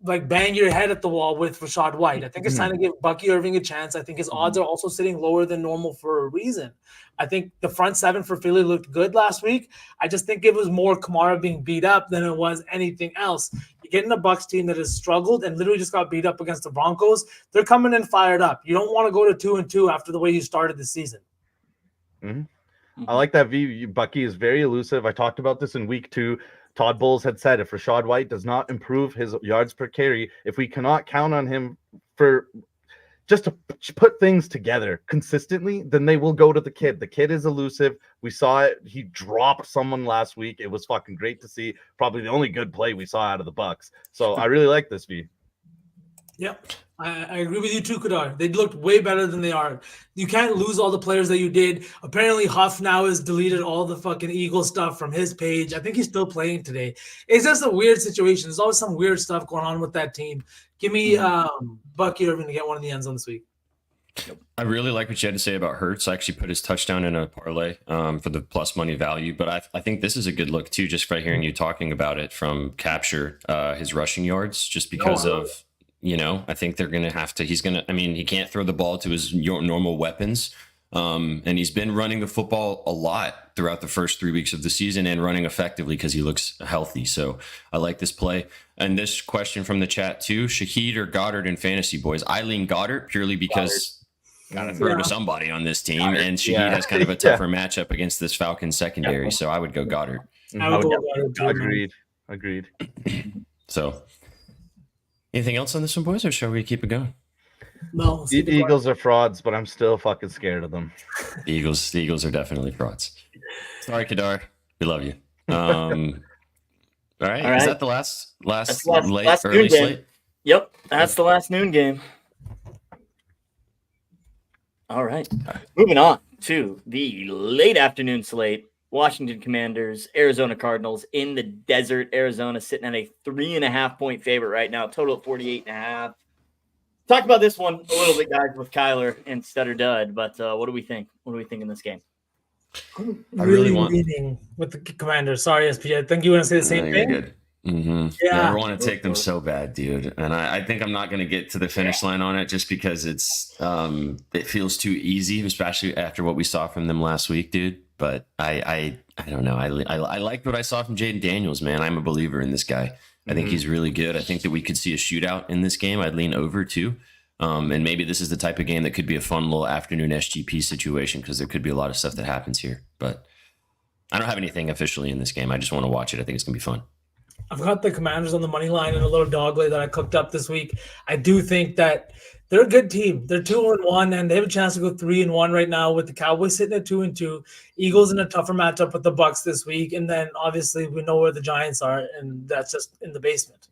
like bang your head at the wall with Rashad White? I think it's time to give Bucky Irving a chance. I think his odds are also sitting lower than normal for a reason. I think the front seven for Philly looked good last week. I just think it was more Kamara being beat up than it was anything else. You're getting a Bucs team that has struggled and literally just got beat up against the Broncos. They're coming in fired up. You don't want to go to 2-2 after the way you started the season. I like that view. Bucky is very elusive. I talked about this in week 2. Todd Bowles had said if Rashad White does not improve his yards per carry, if we cannot count on him for just to put things together consistently, then they will go to the kid. The kid is elusive. We saw it. He dropped someone last week. It was fucking great to see. Probably the only good play we saw out of the Bucs. So I really like this view. Yep. I agree with you too, Kadar. They looked way better than they are. You can't lose all the players that you did. Apparently, Huff now has deleted all the fucking Eagle stuff from his page. I think he's still playing today. It's just a weird situation. There's always some weird stuff going on with that team. Give me Bucky Irving to get one of the end zone this week. I really like what you had to say about Hurts. I actually put his touchdown in a parlay for the plus money value, but I think this is a good look too, just by hearing you talking about it from capture his rushing yards, just because of, I think they're going to have to, he can't throw the ball to his normal weapons. And he's been running the football a lot throughout the first 3 weeks of the season and running effectively because he looks healthy. So I like this play. And this question from the chat too, Shaheed or Goddard in fantasy, boys? I lean Goddard purely because got to throw to somebody on this team. Goddard, and Shaheed has kind of a tougher matchup against this Falcons secondary. So I would go Goddard. Agreed. So anything else on this one, boys, or shall we keep it going? No. Eagles are frauds, but I'm still fucking scared of them. The Eagles are definitely frauds. Sorry, Kadar. We love you. All right. Is that the last early slate? Yep. That's the last noon game. All right. Moving on to the late afternoon slate. Washington Commanders, Arizona Cardinals in the desert. Arizona sitting at a 3.5 point favorite right now. Total of 48.5. Talk about this one a little bit, guys, with Kyler and Stutter Dud. But what do we think? What do we think in this game? I really leaning with the Commanders. Sorry, SPJ. I think you want to say the same thing. Good. Mm-hmm. Yeah, I want to take them so bad, dude. And I think I'm not going to get to the finish line on it just because it feels too easy, especially after what we saw from them last week, dude. But I don't know. I liked what I saw from Jaden Daniels, man. I'm a believer in this guy. I think he's really good. I think that we could see a shootout in this game. I'd lean over too. And maybe this is the type of game that could be a fun little afternoon SGP situation because there could be a lot of stuff that happens here. But I don't have anything officially in this game. I just want to watch it. I think it's going to be fun. I've got the Commanders on the money line and a little dog leg that I cooked up this week. I do think that they're a good team. They're 2-1, and they have a chance to go 3-1 right now with the Cowboys sitting at 2-2. Eagles in a tougher matchup with the Bucs this week, and then obviously we know where the Giants are, and that's just in the basement.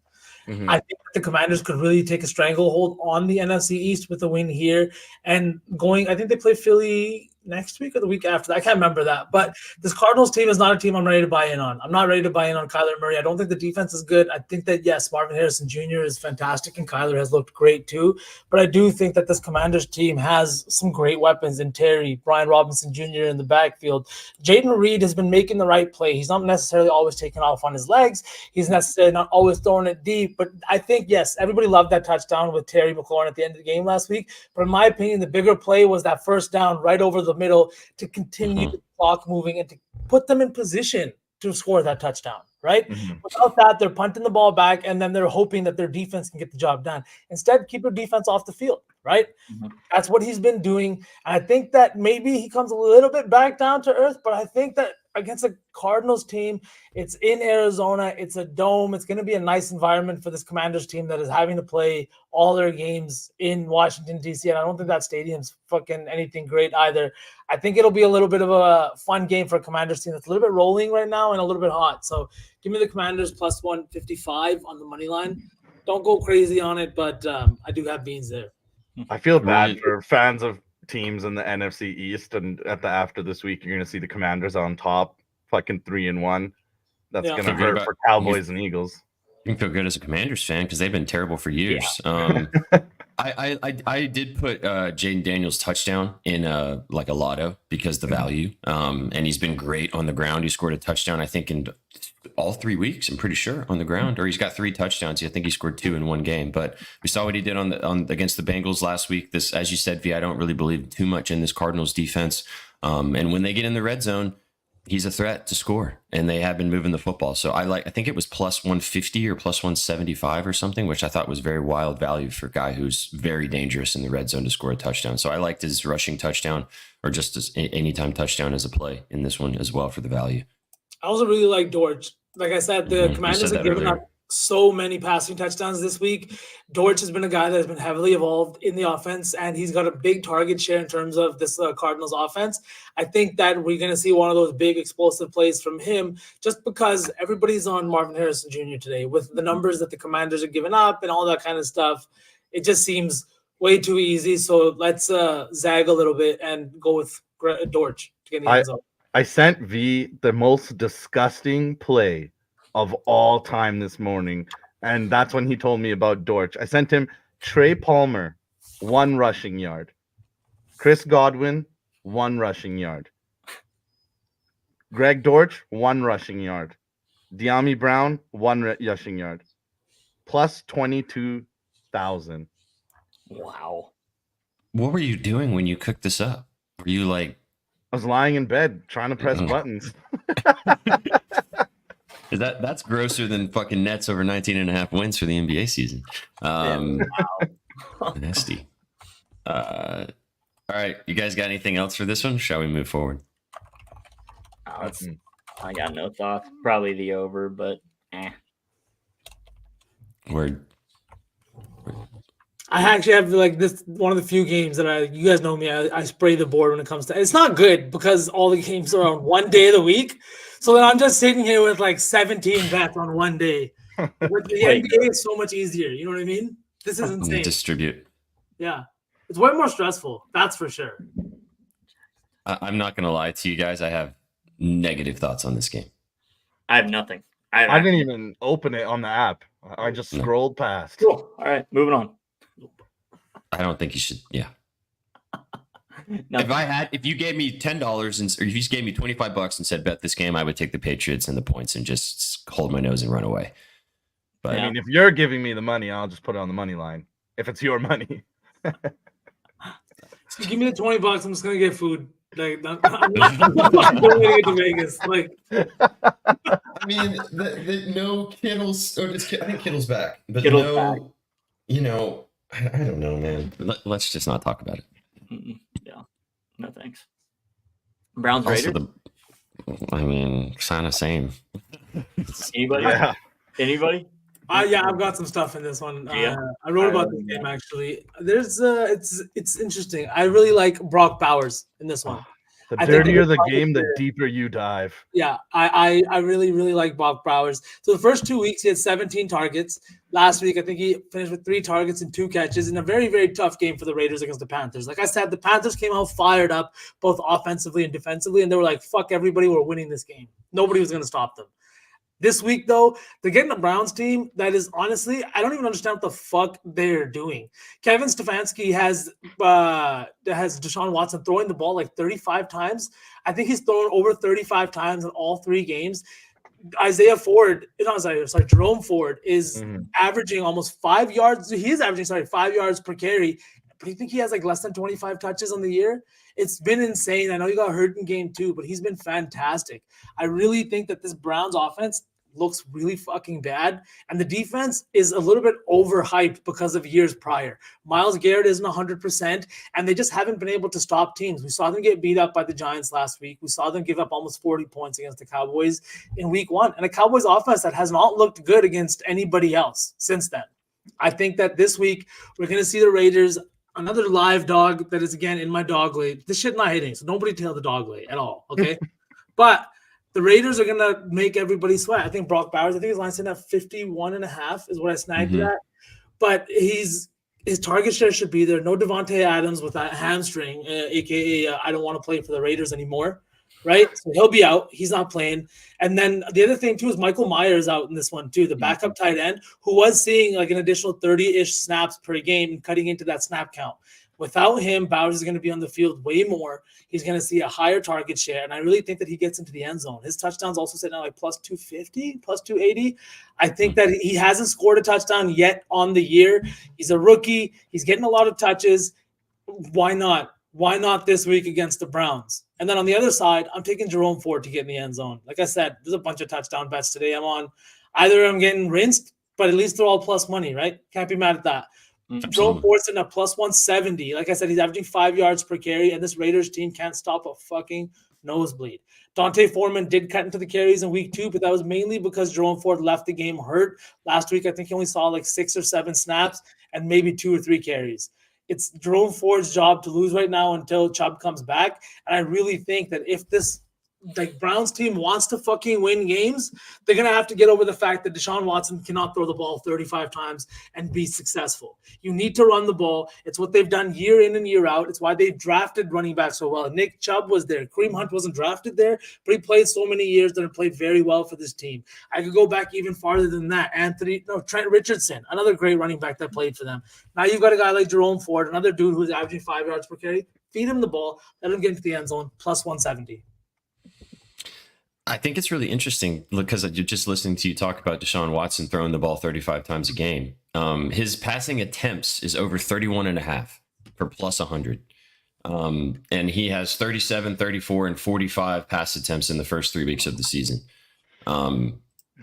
Mm-hmm. I think the Commanders could really take a stranglehold on the NFC East with a win here, and I think they play Philly next week or the week after that. I can't remember that. But this Cardinals team is not a team I'm ready to buy in on. I'm not ready to buy in on Kyler Murray. I don't think the defense is good. I think that, yes, Marvin Harrison Jr. is fantastic and Kyler has looked great too. But I do think that this Commanders team has some great weapons in Terry, Brian Robinson Jr. in the backfield. Jaden Reed has been making the right play. He's not necessarily always taking off on his legs. He's necessarily not always throwing it deep. But I think, yes, everybody loved that touchdown with Terry McLaurin at the end of the game last week. But in my opinion, the bigger play was that first down right over the middle to continue the clock moving and to put them in position to score that touchdown, right? Without that, they're punting the ball back and then they're hoping that their defense can get the job done. Instead, keep your defense off the field, right? That's what he's been doing. And I think that maybe he comes a little bit back down to earth, but I think that against a Cardinals team, it's in Arizona, it's a dome, it's going to be a nice environment for this Commanders team that is having to play all their games in Washington, D.C., and I don't think that stadium's fucking anything great either. I think it'll be a little bit of a fun game for a Commanders team that's a little bit rolling right now and a little bit hot. So give me the Commanders plus 155 on the money line. Don't go crazy on it, but I do have beans there. I feel bad for fans of teams in the NFC East, and after this week, you're going to see the Commanders on top, fucking 3-1. That's going to hurt for Cowboys and Eagles. You can feel good as a Commanders fan because they've been terrible for years. I did put Jaden Daniels touchdown in like a lotto because the value. And he's been great on the ground. He scored a touchdown, I think, in all 3 weeks. I'm pretty sure on the ground, or he's got 3 touchdowns. I think he scored 2 in one game. But we saw what he did on against the Bengals last week. This, as you said, V, I don't really believe too much in this Cardinals defense. And when they get in the red zone, he's a threat to score, and they have been moving the football. So I think it was plus 150 or plus 175 or something, which I thought was very wild value for a guy who's very dangerous in the red zone to score a touchdown. So I liked his rushing touchdown, or just as anytime touchdown as a play in this one as well for the value. I also really like Dortch. Like I said, the Commanders have given up so many passing touchdowns this week. Dortch has been a guy that has been heavily involved in the offense, and he's got a big target share in terms of this Cardinals offense. I think that we're going to see one of those big explosive plays from him, just because everybody's on Marvin Harrison Jr. today with the numbers that the Commanders are giving up and all that kind of stuff. It just seems way too easy. So let's zag a little bit and go with Dortch to get in the end zone. I sent V the most disgusting play of all time this morning, and that's when he told me about Dortch. I sent him Trey Palmer, 1 rushing yard. Chris Godwin, 1 rushing yard. Greg Dortch, 1 rushing yard. De'Ami Brown, 1 rushing yard. Plus 22,000. Wow. What were you doing when you cooked this up? Were you like... I was lying in bed trying to press buttons. That's grosser than fucking Nets over 19.5 wins for the NBA season. Nasty. All right, you guys got anything else for this one? Shall we move forward? I got no thoughts. Probably the over, but Word. I actually have like this one of the few games that you guys know me. I spray the board when it comes to. It's not good because all the games are on one day of the week. So then I'm just sitting here with like 17 bets on one day. With the NBA is so much easier. You know what I mean? This is insane. Distribute. Yeah, it's way more stressful. That's for sure. I'm not gonna lie to you guys. I have negative thoughts on this game. I have nothing. I didn't even open it on the app. I just scrolled past. Cool. All right, moving on. I don't think you should. Yeah. No. If you gave me $10 or if you gave me $25 and said bet this game, I would take the Patriots and the points and just hold my nose and run away. But I mean, if you're giving me the money, I'll just put it on the money line. If it's your money. So give me the $20. I'm just gonna get food. Like I'm not going to Vegas. Like I mean, no Kittle's. I think Kittle's back, but Kittle's back. You know, I don't know, man. Let's just not talk about it. Yeah, no thanks. Browns Also, Raiders. I mean, kind of same. Anybody? Yeah. Anybody? Yeah, I've got some stuff in this one. Yeah. I wrote about this game actually. There's it's interesting. I really like Brock Bowers in this one. The I think dirtier the game, the deeper you dive. Yeah, I really, really like Brock Bowers. So the first 2 weeks, he had 17 targets. Last week, I think he finished with 3 targets and 2 catches in a very, very tough game for the Raiders against the Panthers. Like I said, the Panthers came out fired up, both offensively and defensively, and they were like, fuck everybody, we're winning this game. Nobody was going to stop them. This week, though, they're getting a Browns team that is honestly, I don't even understand what the fuck they're doing. Kevin Stefanski has Deshaun Watson throwing the ball like 35 times. I think he's thrown over 35 times in all 3 games. Jerome Ford is averaging almost 5 yards. He is averaging, 5 yards per carry. But you think he has like less than 25 touches on the year? It's been insane. I know he got hurt in game 2, but he's been fantastic. I really think that this Browns offense looks really fucking bad. And the defense is a little bit overhyped because of years prior. Myles Garrett isn't 100%, and they just haven't been able to stop teams. We saw them get beat up by the Giants last week. We saw them give up almost 40 points against the Cowboys in week 1. And a Cowboys offense that has not looked good against anybody else since then. I think that this week we're going to see the Raiders, another live dog that is, again, in my dog lay. This shit not hitting, so nobody tail the dog lay at all, okay? But the Raiders are going to make everybody sweat. I think Brock Bowers, I think his line's in at 51.5 is what I snagged it at. But his target share should be there. No Devontae Adams with that hamstring, a.k.a. I don't want to play for the Raiders anymore. right? So he'll be out. He's not playing. And then the other thing too is Michael Myers out in this one too, the backup tight end who was seeing like an additional 30-ish snaps per game and cutting into that snap count. Without him, Bowers is going to be on the field way more. He's going to see a higher target share. And I really think that he gets into the end zone. His touchdown's also sitting at like plus 250, plus 280. I think that he hasn't scored a touchdown yet on the year. He's a rookie. He's getting a lot of touches. Why not? Why not this week against the Browns? And then on the other side, I'm taking Jerome Ford to get in the end zone. Like I said, there's a bunch of touchdown bets today. I'm on either I'm getting rinsed, but at least they're all plus money, right? Can't be mad at that. Jerome Ford's in a plus 170. Like I said, he's averaging 5 yards per carry, and this Raiders team can't stop a fucking nosebleed. Dante Foreman did cut into the carries in week 2, but that was mainly because Jerome Ford left the game hurt. Last week, I think he only saw like 6 or 7 snaps and maybe 2 or 3 carries. It's Jerome Ford's job to lose right now until Chubb comes back. And I really think that if this Browns team wants to fucking win games, they're going to have to get over the fact that Deshaun Watson cannot throw the ball 35 times and be successful. You need to run the ball. It's what they've done year in and year out. It's why they've drafted running back so well. Nick Chubb was there. Kareem Hunt wasn't drafted there, but he played so many years that he played very well for this team. I could go back even farther than that. Trent Richardson, another great running back that played for them. Now you've got a guy like Jerome Ford, another dude who's averaging 5 yards per carry. Feed him the ball. Let him get into the end zone. Plus 170. I think it's really interesting because you're just listening to you talk about Deshaun Watson throwing the ball 35 times a game. His passing attempts is over 31.5 for plus 100. And he has 37, 34, and 45 pass attempts in the first 3 weeks of the season.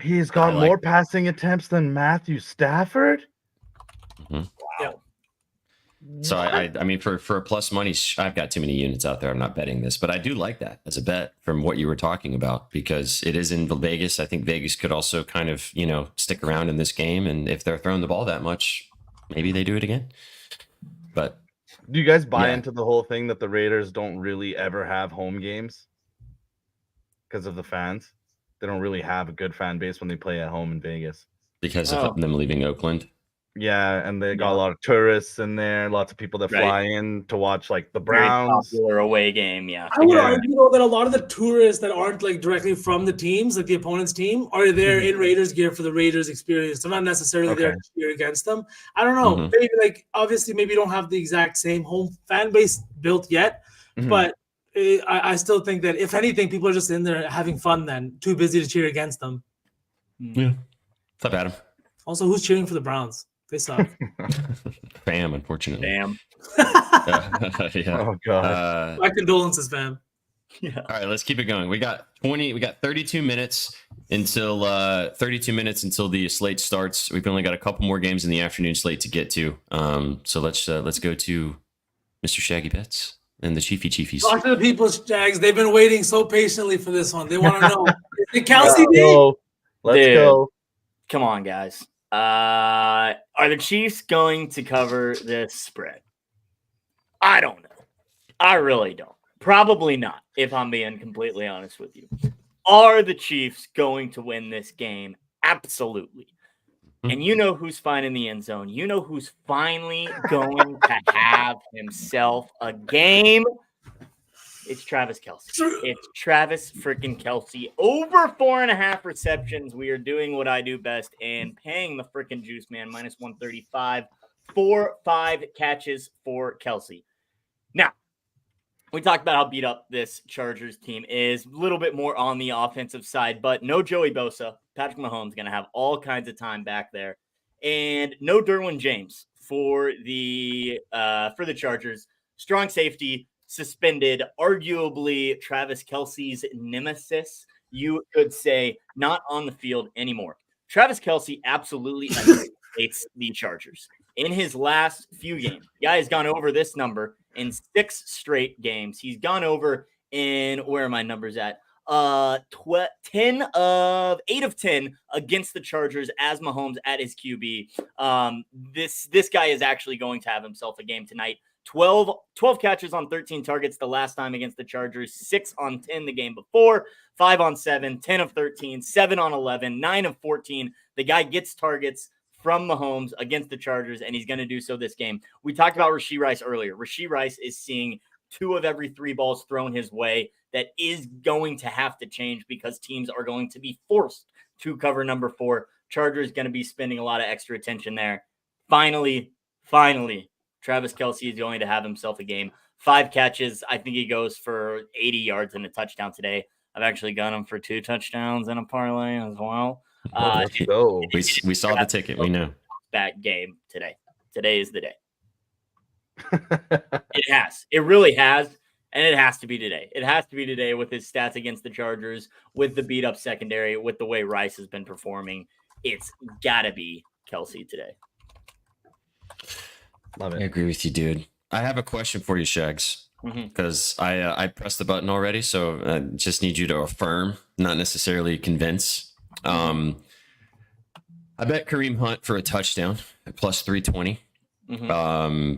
He's got more passing attempts than Matthew Stafford? Mm-hmm. Wow. So I mean, for a plus money, I've got too many units out there. I'm not betting this, but I do like that as a bet from what you were talking about because it is in Vegas. I think Vegas could also kind of, stick around in this game. And if they're throwing the ball that much, maybe they do it again. But do you guys buy into the whole thing that the Raiders don't really ever have home games because of the fans? They don't really have a good fan base when they play at home in Vegas because of them leaving Oakland. Yeah, and they got a lot of tourists in there, lots of people that fly in to watch like the Browns. Very popular away game, yeah. I would argue though that a lot of the tourists that aren't like directly from the teams, like the opponent's team, are there in Raiders gear for the Raiders experience. They're not necessarily there to cheer against them. I don't know. Maybe obviously maybe you don't have the exact same home fan base built yet, but I still think that if anything, people are just in there having fun then, too busy to cheer against them. Yeah. What's up, Adam? Also, who's cheering for the Browns? They suck. Fam, unfortunately. Damn. Yeah. Oh god. My condolences, fam. Yeah. All right, let's keep it going. We got 32 minutes until the slate starts. We've only got a couple more games in the afternoon slate to get to. So let's go to Mr. Shaggy Pets and the Chiefies. Talk to the people's Jags. They've been waiting so patiently for this one. They want to know. Is it Kelsey D? Let's go. Come on, guys. Are the Chiefs going to cover this spread? I don't know. I really don't. Probably not, if I'm being completely honest with you. Are the Chiefs going to win this game? Absolutely. And you know who's fine in the end zone. You know who's finally going to have himself a game. It's Travis Kelce. It's Travis freaking Kelce. Over 4.5 receptions. We are doing what I do best and paying the freaking juice man minus 135 for 5 catches for Kelce. Now, we talked about how beat up this Chargers team is. A little bit more on the offensive side, but no Joey Bosa. Patrick Mahomes going to have all kinds of time back there. And no Derwin James for the Chargers. Strong safety. Suspended, arguably Travis Kelce's nemesis, you could say, not on the field anymore. Travis Kelce absolutely hates the Chargers. In his last few games, the guy has gone over this number in 6 straight games. He's gone over in, where are my numbers at? 8 of 10 against the Chargers as Mahomes at his QB. This guy is actually going to have himself a game tonight. 12 catches on 13 targets the last time against the Chargers, 6 on 10 the game before, 5 on 7, 10 of 13, 7 on 11, 9 of 14. The guy gets targets from Mahomes against the Chargers, and he's going to do so this game. We talked about Rashee Rice earlier. Rashee Rice is seeing 2 of every 3 balls thrown his way. That is going to have to change because teams are going to be forced to cover number 4. Chargers going to be spending a lot of extra attention there. Finally, Travis Kelce is going to have himself a game. 5 catches. I think he goes for 80 yards and a touchdown today. I've actually got him for 2 touchdowns and a parlay as well. Let's go. We saw the ticket. We know. That game today. Today is the day. It has. It really has. And it has to be today. It has to be today with his stats against the Chargers, with the beat up secondary, with the way Rice has been performing. It's got to be Kelce today. Love I it. agree with you, dude. I have a question for you, Shags, because I pressed the button already, so I just need you to affirm, not necessarily convince. I bet Kareem Hunt for a touchdown at plus 320.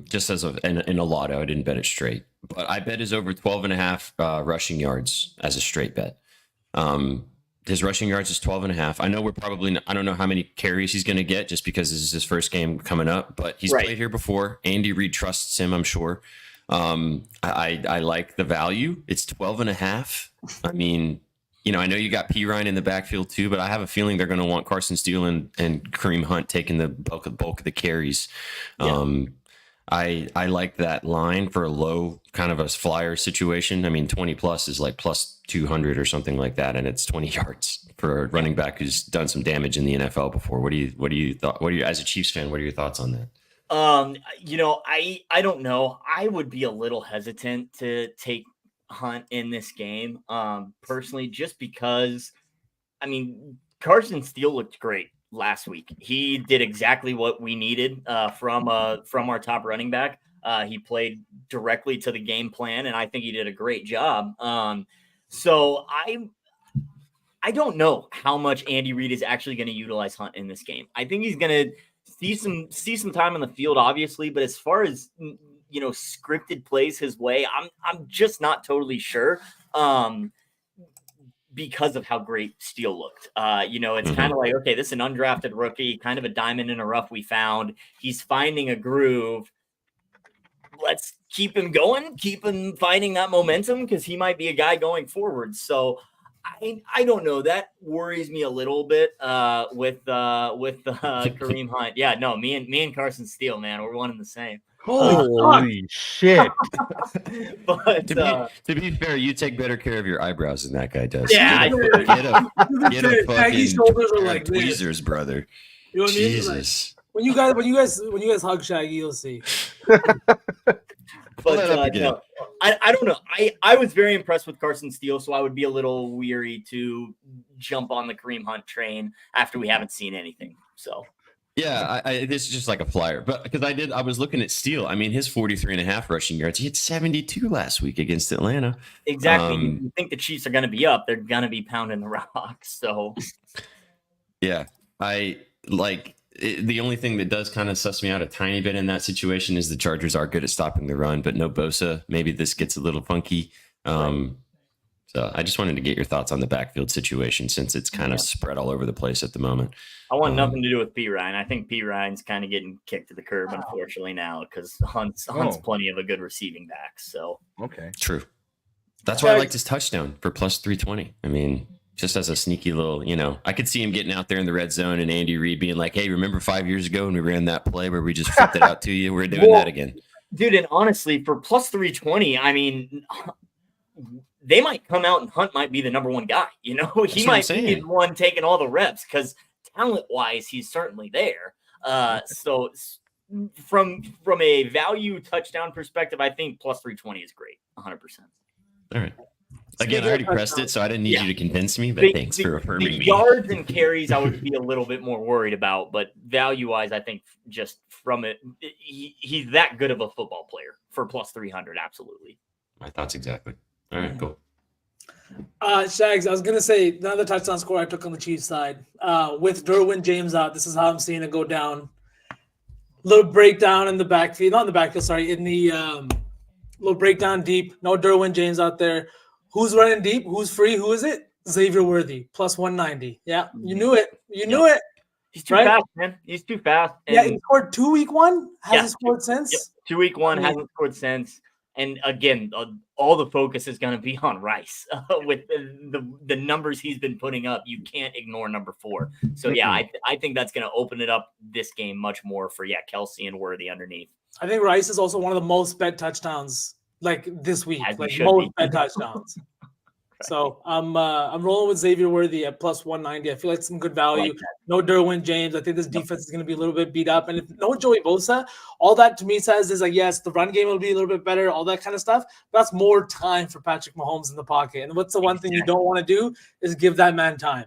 Just as in a lotto, I didn't bet it straight, but I bet is over 12.5 rushing yards as a straight bet. His rushing yards is 12.5. I know we're probably I don't know how many carries he's going to get just because this is his first game coming up, but he's played here before. Andy Reid trusts him, I'm sure. I like the value. It's 12.5. I mean, I know you got P. Ryan in the backfield too, but I have a feeling they're going to want Carson Steele and Kareem Hunt taking the bulk of the carries. Yeah. I like that line for a low kind of a flyer situation. I mean, 20 plus is like plus 200 or something like that, and it's 20 yards for a running back who's done some damage in the NFL before. What do you as a Chiefs fan? What are your thoughts on that? I don't know. I would be a little hesitant to take Hunt in this game, personally, just because, I mean, Carson Steele looked great last week. He did exactly what we needed from our top running back. He played directly to the game plan, and I think he did a great job. So I don't know how much Andy Reid is actually going to utilize Hunt in this game. I think he's going to see some time on the field, obviously, but as far as scripted plays his way, I'm just not totally sure. Because of how great Steele looked. It's kind of like, okay, this is an undrafted rookie, kind of a diamond in a rough we found. He's finding a groove. Let's keep him going, keep him finding that momentum because he might be a guy going forward. So I don't know. That worries me a little bit with Kareem Hunt. Yeah, no, me and Carson Steele, man, we're one and the same. Holy shit. But to be fair, you take better care of your eyebrows than that guy does. Yeah, get a fucking shoulders are like tweezers, brother. You know what Jesus. I mean? Like, when you guys hug Shaggy, you'll see. But no, I don't know. I was very impressed with Carson Steele, so I would be a little weary to jump on the Kareem Hunt train after we haven't seen anything. So yeah, this is just like a flyer, but because I was looking at Steele. I mean, his 43.5 rushing yards. He had 72 last week against Atlanta. Exactly. You think the Chiefs are going to be up? They're going to be pounding the rocks. So yeah, the only thing that does kind of suss me out a tiny bit in that situation is the Chargers are good at stopping the run, but no Bosa. Maybe this gets a little funky. So I just wanted to get your thoughts on the backfield situation since it's kind of spread all over the place at the moment. I want nothing to do with P. Ryan. I think P. Ryan's kind of getting kicked to the curb, unfortunately, now because Hunt's plenty of a good receiving back. So okay, true. That's why I liked his touchdown for plus 320. I mean, just as a sneaky little, I could see him getting out there in the red zone and Andy Reid being like, hey, remember 5 years ago when we ran that play where we just flipped it out to you? We're doing that again. Dude, and honestly, for plus 320, I mean, they might come out and Hunt might be the number one guy. He might be the one taking all the reps because talent-wise, he's certainly there. So from a value touchdown perspective, I think plus 320 is great, 100%. All right. Again, I already pressed it, so I didn't need you to convince me, but thanks for affirming me. Yards and carries, I would be a little bit more worried about, but value-wise, I think just from it, he's that good of a football player for plus 300, absolutely. My thoughts exactly. All right, cool. Shags, I was going to say, another touchdown score I took on the Chiefs side. With Derwin James out, this is how I'm seeing it go down. Little breakdown in the backfield, not in the backfield, sorry, in the little breakdown deep. No Derwin James out there. Who's running deep? Who's free? Who is it? Xavier Worthy, plus 190. Yeah, you knew it. You knew it. He's too fast, man. He's too fast. And he scored 2 week one. Hasn't scored since. Yep. 2 week one hasn't scored since. And again, all the focus is going to be on Rice with the numbers he's been putting up. You can't ignore number 4. So yeah, I think that's going to open it up this game much more for Kelsey and Worthy underneath. I think Rice is also one of the most bet touchdowns like this week, As like he should most be. bet touchdowns. So I'm rolling with Xavier Worthy at plus 190. I feel like some good value. No Derwin James. I think this defense is going to be a little bit beat up. And if no Joey Bosa, all that to me says is like, yes, the run game will be a little bit better, all that kind of stuff. But that's more time for Patrick Mahomes in the pocket. And what's the one thing you don't want to do is give that man time.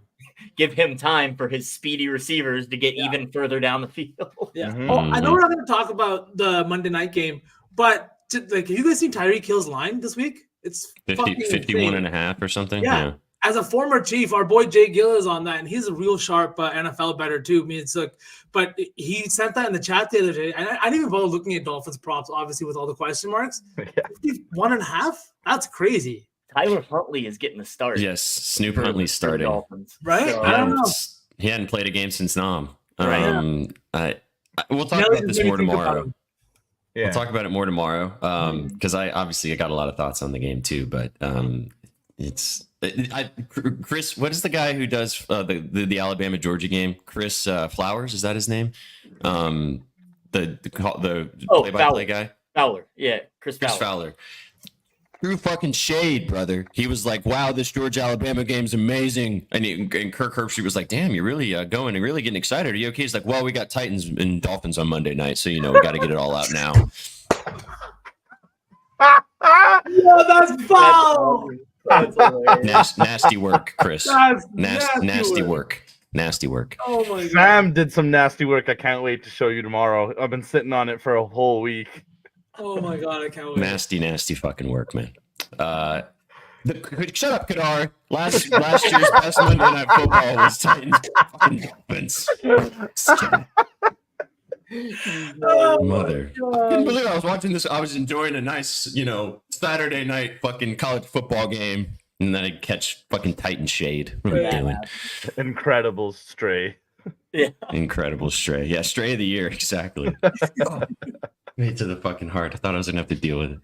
Give him time for his speedy receivers to get even further down the field. Yeah. Oh, I know we're not going to talk about the Monday night game, but have you guys seen Tyreek Hill's line this week? It's 51 and a half or something. Yeah. As a former Chief, our boy Jay Gill is on that, and he's a real sharp NFL bettor too. But he sent that in the chat the other day, and I didn't even bother looking at Dolphins props, obviously with all the question marks. 51.5? That's crazy. Tyler Huntley is getting the start. Yes, Snoop Huntley's starting. Dolphins. Right? So, I don't know. He hadn't played a game since Nam. Right. We'll talk about this more tomorrow. Yeah. We'll talk about it more tomorrow because I got a lot of thoughts on the game too. But Chris, what is the guy who does the Alabama Georgia game? Chris Flowers, is that his name? The play-by-play guy. Fowler, yeah, Chris Fowler. True fucking shade, brother. He was like, "Wow, this Georgia-Alabama game's amazing," and Kirk Herbstreit was like, "Damn, you're really going and really getting excited. Are you okay?" He's like, "Well, we got Titans and Dolphins on Monday night, so we got to get it all out now." Yeah, that's foul. Nasty work, Chris. Nasty work. Nasty work. Oh my god. Sam did some nasty work. I can't wait to show you tomorrow. I've been sitting on it for a whole week. Oh my god, I can't wait. Nasty fucking work, man. Shut up, Kadar. Last year's best Monday Night Football was Titans fucking Dolphins. Mother. I couldn't believe I was watching this. I was enjoying a nice, Saturday night fucking college football game, and then I catch fucking Titan shade. What am I doing? Incredible stray. Yeah. Incredible stray. Yeah, stray of the year, exactly. Right to the fucking heart. I thought I was gonna have to deal with it.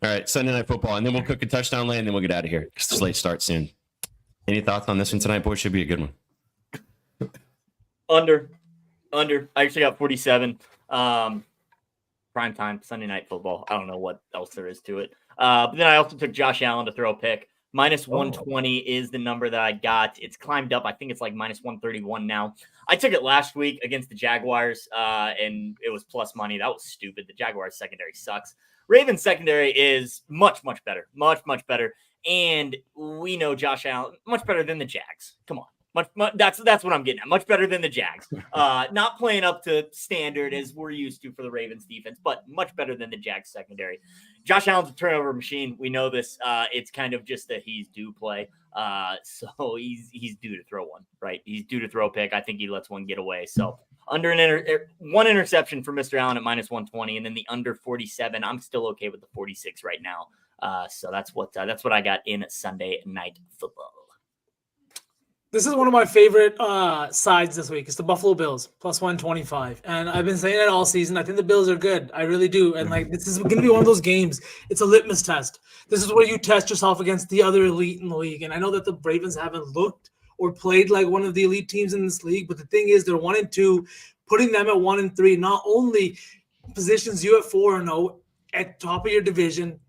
All right, Sunday Night Football, and then we'll cook a touchdown lane, and then we'll get out of here because the slate starts soon. Any thoughts on this one tonight, boys? Should be a good one. Under. I actually got 47. Prime time Sunday Night Football. I don't know what else there is to it. But then I also took Josh Allen to throw a pick. Minus 120 is the number that I got. It's climbed up. I think it's like minus 131 now. I took it last week against the Jaguars, and it was plus money. That was stupid. The Jaguars secondary sucks. Ravens secondary is much better. Much better. And we know Josh Allen, much better than the Jags. Come on. That's what I'm getting at. Much better than the Jags. Not playing up to standard as we're used to for the Ravens defense, but much better than the Jags secondary. Josh Allen's a turnover machine. We know this. It's kind of just that he's due play. So he's due to throw one, right? He's due to throw a pick. I think he lets one get away. So under one interception for Mr. Allen at minus 120, and then the under 47. I'm still okay with the 46 right now. So that's what I got in Sunday Night Football. This is one of my favorite sides this week. It's the Buffalo Bills, plus 125. And I've been saying it all season. I think the Bills are good. I really do. And this is going to be one of those games. It's a litmus test. This is where you test yourself against the other elite in the league. And I know that the Ravens haven't looked or played like one of the elite teams in this league. But the thing is, they're 1-2. Putting them at 1-3 not only positions you at 4-0 at top of your division,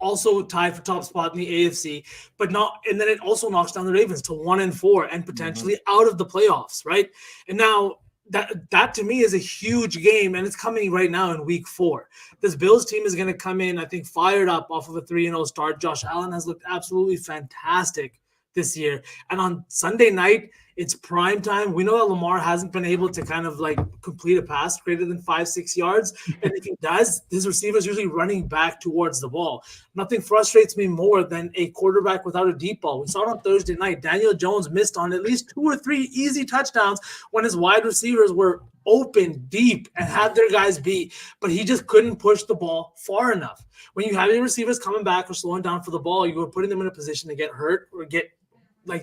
also tied for top spot in the AFC, and then it also knocks down the Ravens to 1-4 and potentially out of the playoffs, right? And now that to me is a huge game, and it's coming right now in week 4. This Bills team is going to come in, I think, fired up off of a 3-0 start. Josh Allen has looked absolutely fantastic this year. And on Sunday night, it's prime time. We know that Lamar hasn't been able to kind of complete a pass greater than 5-6 yards. And if he does, his receiver's usually running back towards the ball. Nothing frustrates me more than a quarterback without a deep ball. We saw it on Thursday night. Daniel Jones missed on at least 2 or 3 easy touchdowns when his wide receivers were open deep and had their guys beat, but he just couldn't push the ball far enough. When you have your receivers coming back or slowing down for the ball, you are putting them in a position to get hurt or get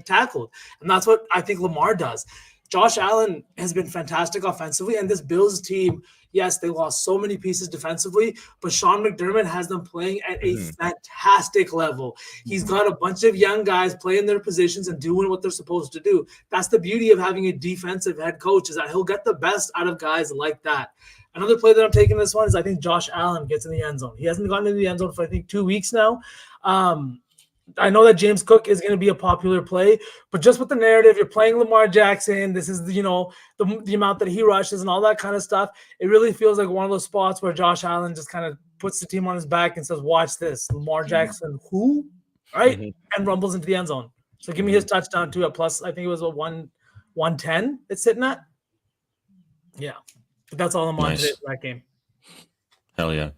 tackled. And that's what I think Lamar does. Josh Allen has been fantastic offensively, and this Bills team, Yes, they lost so many pieces defensively, but Sean McDermott has them playing at a Mhm. fantastic level. He's got a bunch of young guys playing their positions and doing what they're supposed to do. That's the beauty of having a defensive head coach, is that he'll get the best out of guys like that. Another play that I'm taking this one is I think Josh Allen gets in the end zone. He hasn't gotten in the end zone for I think 2 weeks now. I know that James Cook is going to be a popular play, but just with the narrative, you're playing Lamar Jackson. This is, the amount that he rushes and all that kind of stuff. It really feels like one of those spots where Josh Allen just kind of puts the team on his back and says, watch this. Lamar Jackson, who? Right? Mhm. And rumbles into the end zone. So give me his touchdown too at plus, I think it was a 110 it's sitting at. Yeah. But that's all I'm on Nice. today for that game. Hell yeah.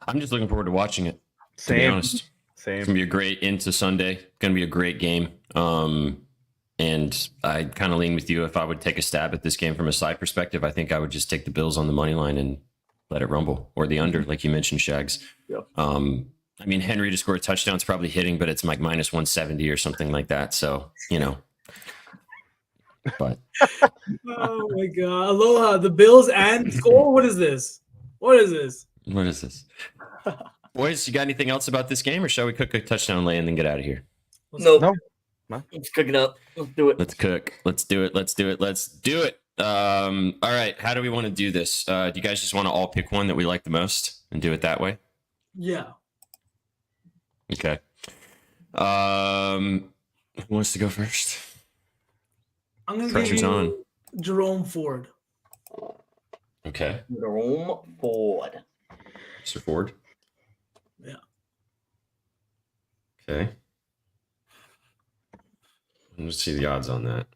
I'm just looking forward to watching it, to be Same. honest. It's Same. gonna be a great into Sunday. Gonna be a great game. And I kind of lean with you. If I would take a stab at this game from a side perspective, I think I would just take the Bills on the money line and let it rumble, or the under, like you mentioned, Shags. Yep. I mean, Henry to score a touchdown is probably hitting, but it's like minus 170 or something like that. So, but Oh my God. Aloha. The Bills and score? What is this? What is this? what is this? Boys, you got anything else about this game, or shall we cook a touchdown lay and then get out of here? Nope. No. Let's cook it up. Let's do it. Let's cook. Let's do it. Let's do it. Let's do it. All right. How do we want to do this? Do you guys just want to all pick one that we like the most and do it that way? Yeah. Okay. Who wants to go first? I'm going to give Pressure's you on. Jerome Ford. Okay. Jerome Ford. Mr. Ford. Yeah. Okay. Let's see the odds on that.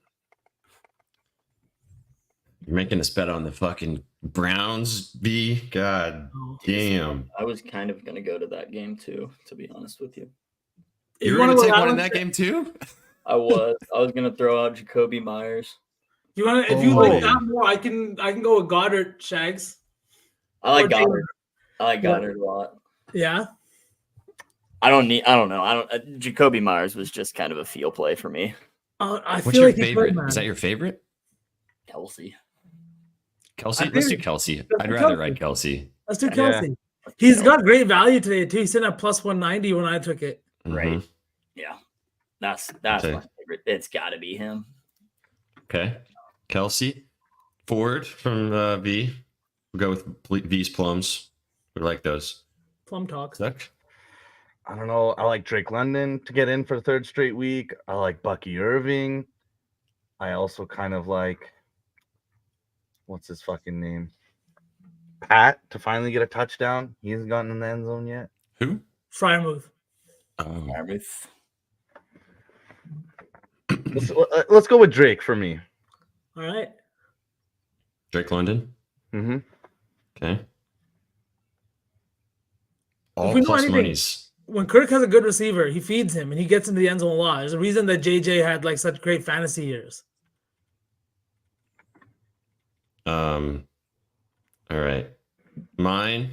You're making us bet on the fucking Browns, B? God damn. I was kind of going to go to that game too, to be honest with you. You were wanna going to go take one in one? that game too? I was going to throw out Jacoby Myers. You want to? If you Oh. like that more, I can go with Goddard, Shags. I like Or Goddard. I like Yeah. Goddard a lot. Yeah. I don't know. Jacoby Myers was just kind of a feel play for me. I What's feel your like he favorite? could, man. Is that your favorite? Kelsey. Kelsey? I Let's do think- Kelsey. let's I'd do rather Kelsey. ride Kelsey. Let's do Yeah. Kelsey. He's got great value today too. He's sitting at plus 190 when I took it. Right. Mhm. Yeah. That's Okay. my favorite. It's got to be him. Okay. Kelsey. Ford from V. We'll go with V's plums. We like those. Plum talks. Zuck? I don't know. I like Drake London to get in for the third straight week. I like Bucky Irving. I also kind of like, what's his fucking name? Pat to finally get a touchdown. He hasn't gotten in the end zone yet. Who? Frymouth. Oh. Yarmouth. Let's go with Drake for me. All right. Drake London. Mm-hmm. Okay. If All we know plus anything- monies. When Kirk has a good receiver, he feeds him and he gets into the end zone a lot. There's a reason that JJ had like such great fantasy years. All right. Mine.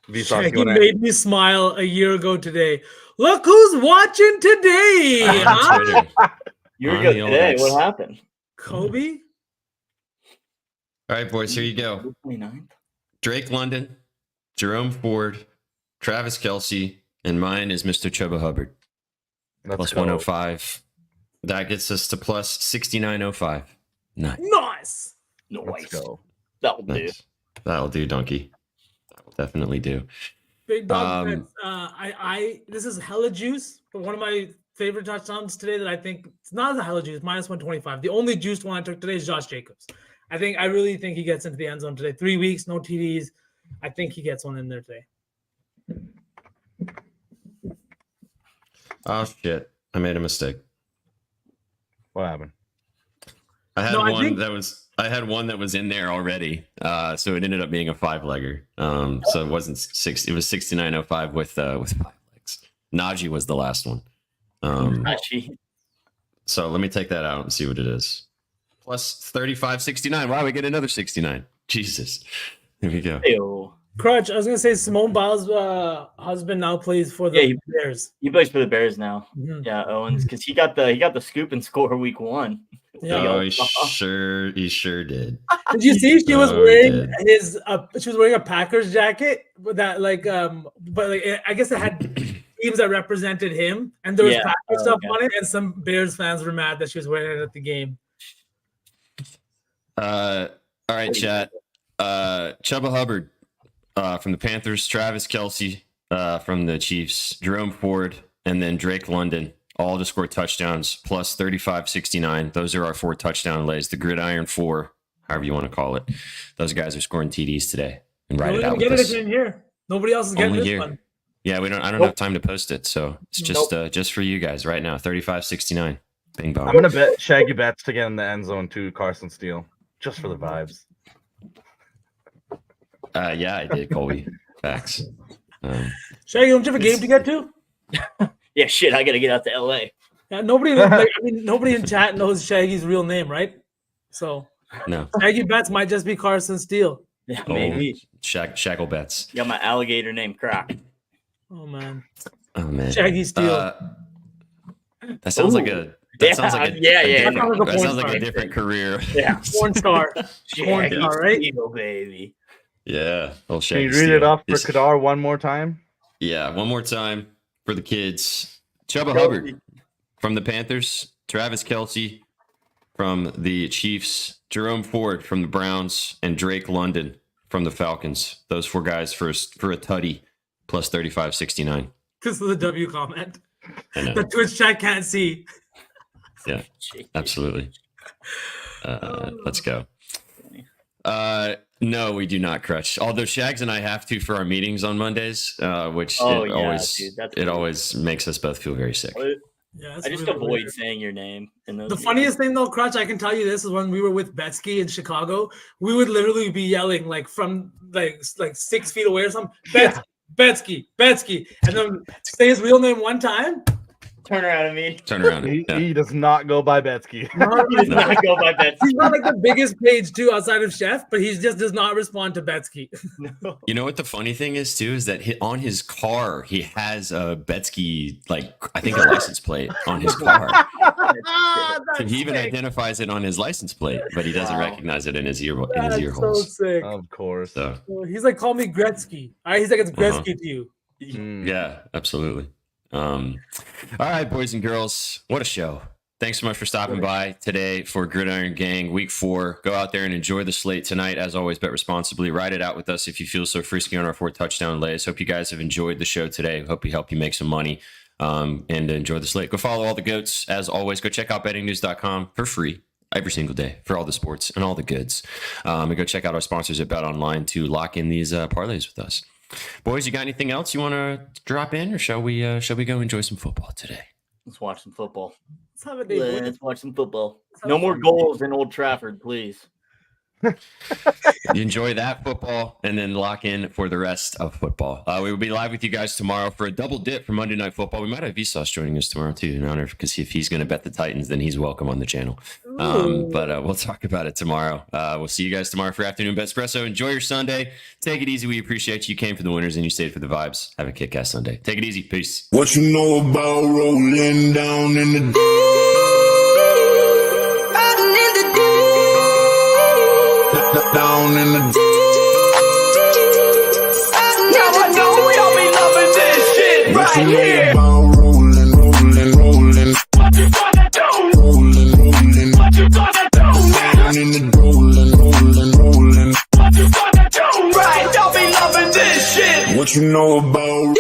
Vsauce, Shaggy you wanna- made me smile a year ago today. Look who's watching today, On huh? Twitter. You were On good the old today. X. What happened? Kobe. All right, boys, here you go. 29th. Drake London, Jerome Ford, Travis Kelsey, and mine is Mr. Chuba Hubbard. Let's Plus go. 105. That gets us to plus 6905. Nice. Nice. Nice. Let's go. That'll do. Nice. That'll do, donkey. That will definitely do. Big dog. Um, This is hella juice, but one of my favorite touchdowns today that I think it's not a hella juice, minus 125. The only juiced one I took today is Josh Jacobs. I really think he gets into the end zone today. 3 weeks, no TDs. I think he gets one in there today. Oh, shit. I made a mistake. What happened? I had No, I one think- that was in there already. So it ended up being a 5-legger. So it wasn't 6. It was 6905 with 5 legs. Najee was the last one. Actually, So let me take that out and see what it is. Plus 3569. Wow, we get another 69. Jesus. Here we go. ew. Crutch, I was going to say Simone Biles' husband now plays for the Yeah, he- Bears. He plays for the Bears now. Mhm. Yeah, Owens, because he got the scoop and score week 1. Yeah. Oh, he sure did. Did you see she was Oh, he wearing did. his? She was wearing a Packers jacket with that, but I guess it had teams that represented him, and there was Packers stuff on it, and some Bears fans were mad that she was wearing it at the game. All right, chat. Chuba Hubbard from the Panthers, Travis Kelce from the Chiefs, Jerome Ford, and then Drake London, all to score touchdowns, plus 35-69. Those are our 4 touchdown lays, the Gridiron 4, however you want to call it. Those guys are scoring TDs today. And write it out with us. In here. Nobody else is getting Only this here. one. Yeah, I don't have time to post it, so it's just for you guys right now. 35-69. Bing bong. I'm gonna bet Shaggy bets to get in the end zone too, Carson Steele, just for the vibes. Yeah, I did, Colby. Facts. Shaggy, don't you have a game to get to? Yeah, shit. I gotta get out to LA. Yeah, nobody in chat knows Shaggy's real name, right? So No. Shaggy bets might just be Carson Steele. Yeah, maybe. Shackle bets. Got my alligator named Croc. Oh man. Oh man. Shaggy Steele. That sounds like a. That sounds like a. That sounds like a different career. Yeah. Porn star. Porn star, right? Steele, baby. Yeah. Can you read it off for Kadar one more time? Yeah, one more time for the kids. Chuba Hubbard from the Panthers, Travis Kelce from the Chiefs, Jerome Ford from the Browns, and Drake London from the Falcons. Those 4 guys for a tutty, plus 35-69. This is the W comment. I know. The Twitch chat can't see. Yeah, absolutely. Let's go. No, we do not, Crutch. Although Shags and I have to for our meetings on Mondays, which always makes us both feel very sick. Yeah, I just avoid saying your name. The funniest thing though, Crutch, I can tell you this is when we were with Betsky in Chicago, we would literally be yelling like from like 6 feet away or something. Betsky, and then say his real name one time. Turn around at me. Turn around. He does not go by Betsky. No, he does not go by Betsky. He's not like the biggest page too outside of Chef, but he just does not respond to Betsky. No. You know what the funny thing is too is that on his car he has a Betsky, like I think a license plate on his car. So he even identifies it on his license plate, but he doesn't recognize it in his ear holes. So sick. Of course. So He's like, call me Gretzky. All right, he's like, it's Gretzky to you. yeah, absolutely. All right, boys and girls, what a show. Thanks so much for stopping by today for Gridiron Gang Week 4. Go out there and enjoy the slate tonight. As always, bet responsibly. Ride it out with us if you feel so frisky on our 4 touchdown lays. Hope you guys have enjoyed the show today. Hope we help you make some money and enjoy the slate. Go follow all the goats. As always, go check out bettingnews.com for free every single day for all the sports and all the goods. And go check out our sponsors at BetOnline to lock in these parlays with us. Boys, you got anything else you want to drop in, or shall we go enjoy some football today? Let's watch some football. Let's have a day. Let's watch some football. No more goals in Old Trafford, please. You enjoy that football and then lock in for the rest of football. We will be live with you guys tomorrow for a double dip for Monday Night Football. We might have Vsauce joining us tomorrow too, in honor, because if he's going to bet the Titans, then he's welcome on the channel. But we'll talk about it tomorrow. We'll see you guys tomorrow for Afternoon Betspresso. Enjoy your Sunday. Take it easy. We appreciate you came for the winners and you stayed for the vibes. Have a kick-ass Sunday. Take it easy. Peace. What you know about rolling down in the down in the now I know y'all be loving this shit right here. Rolling. What you gonna do? Rolling. What you gonna do? Down in the rolling. What you gonna do? Right, y'all be loving this shit. What you know about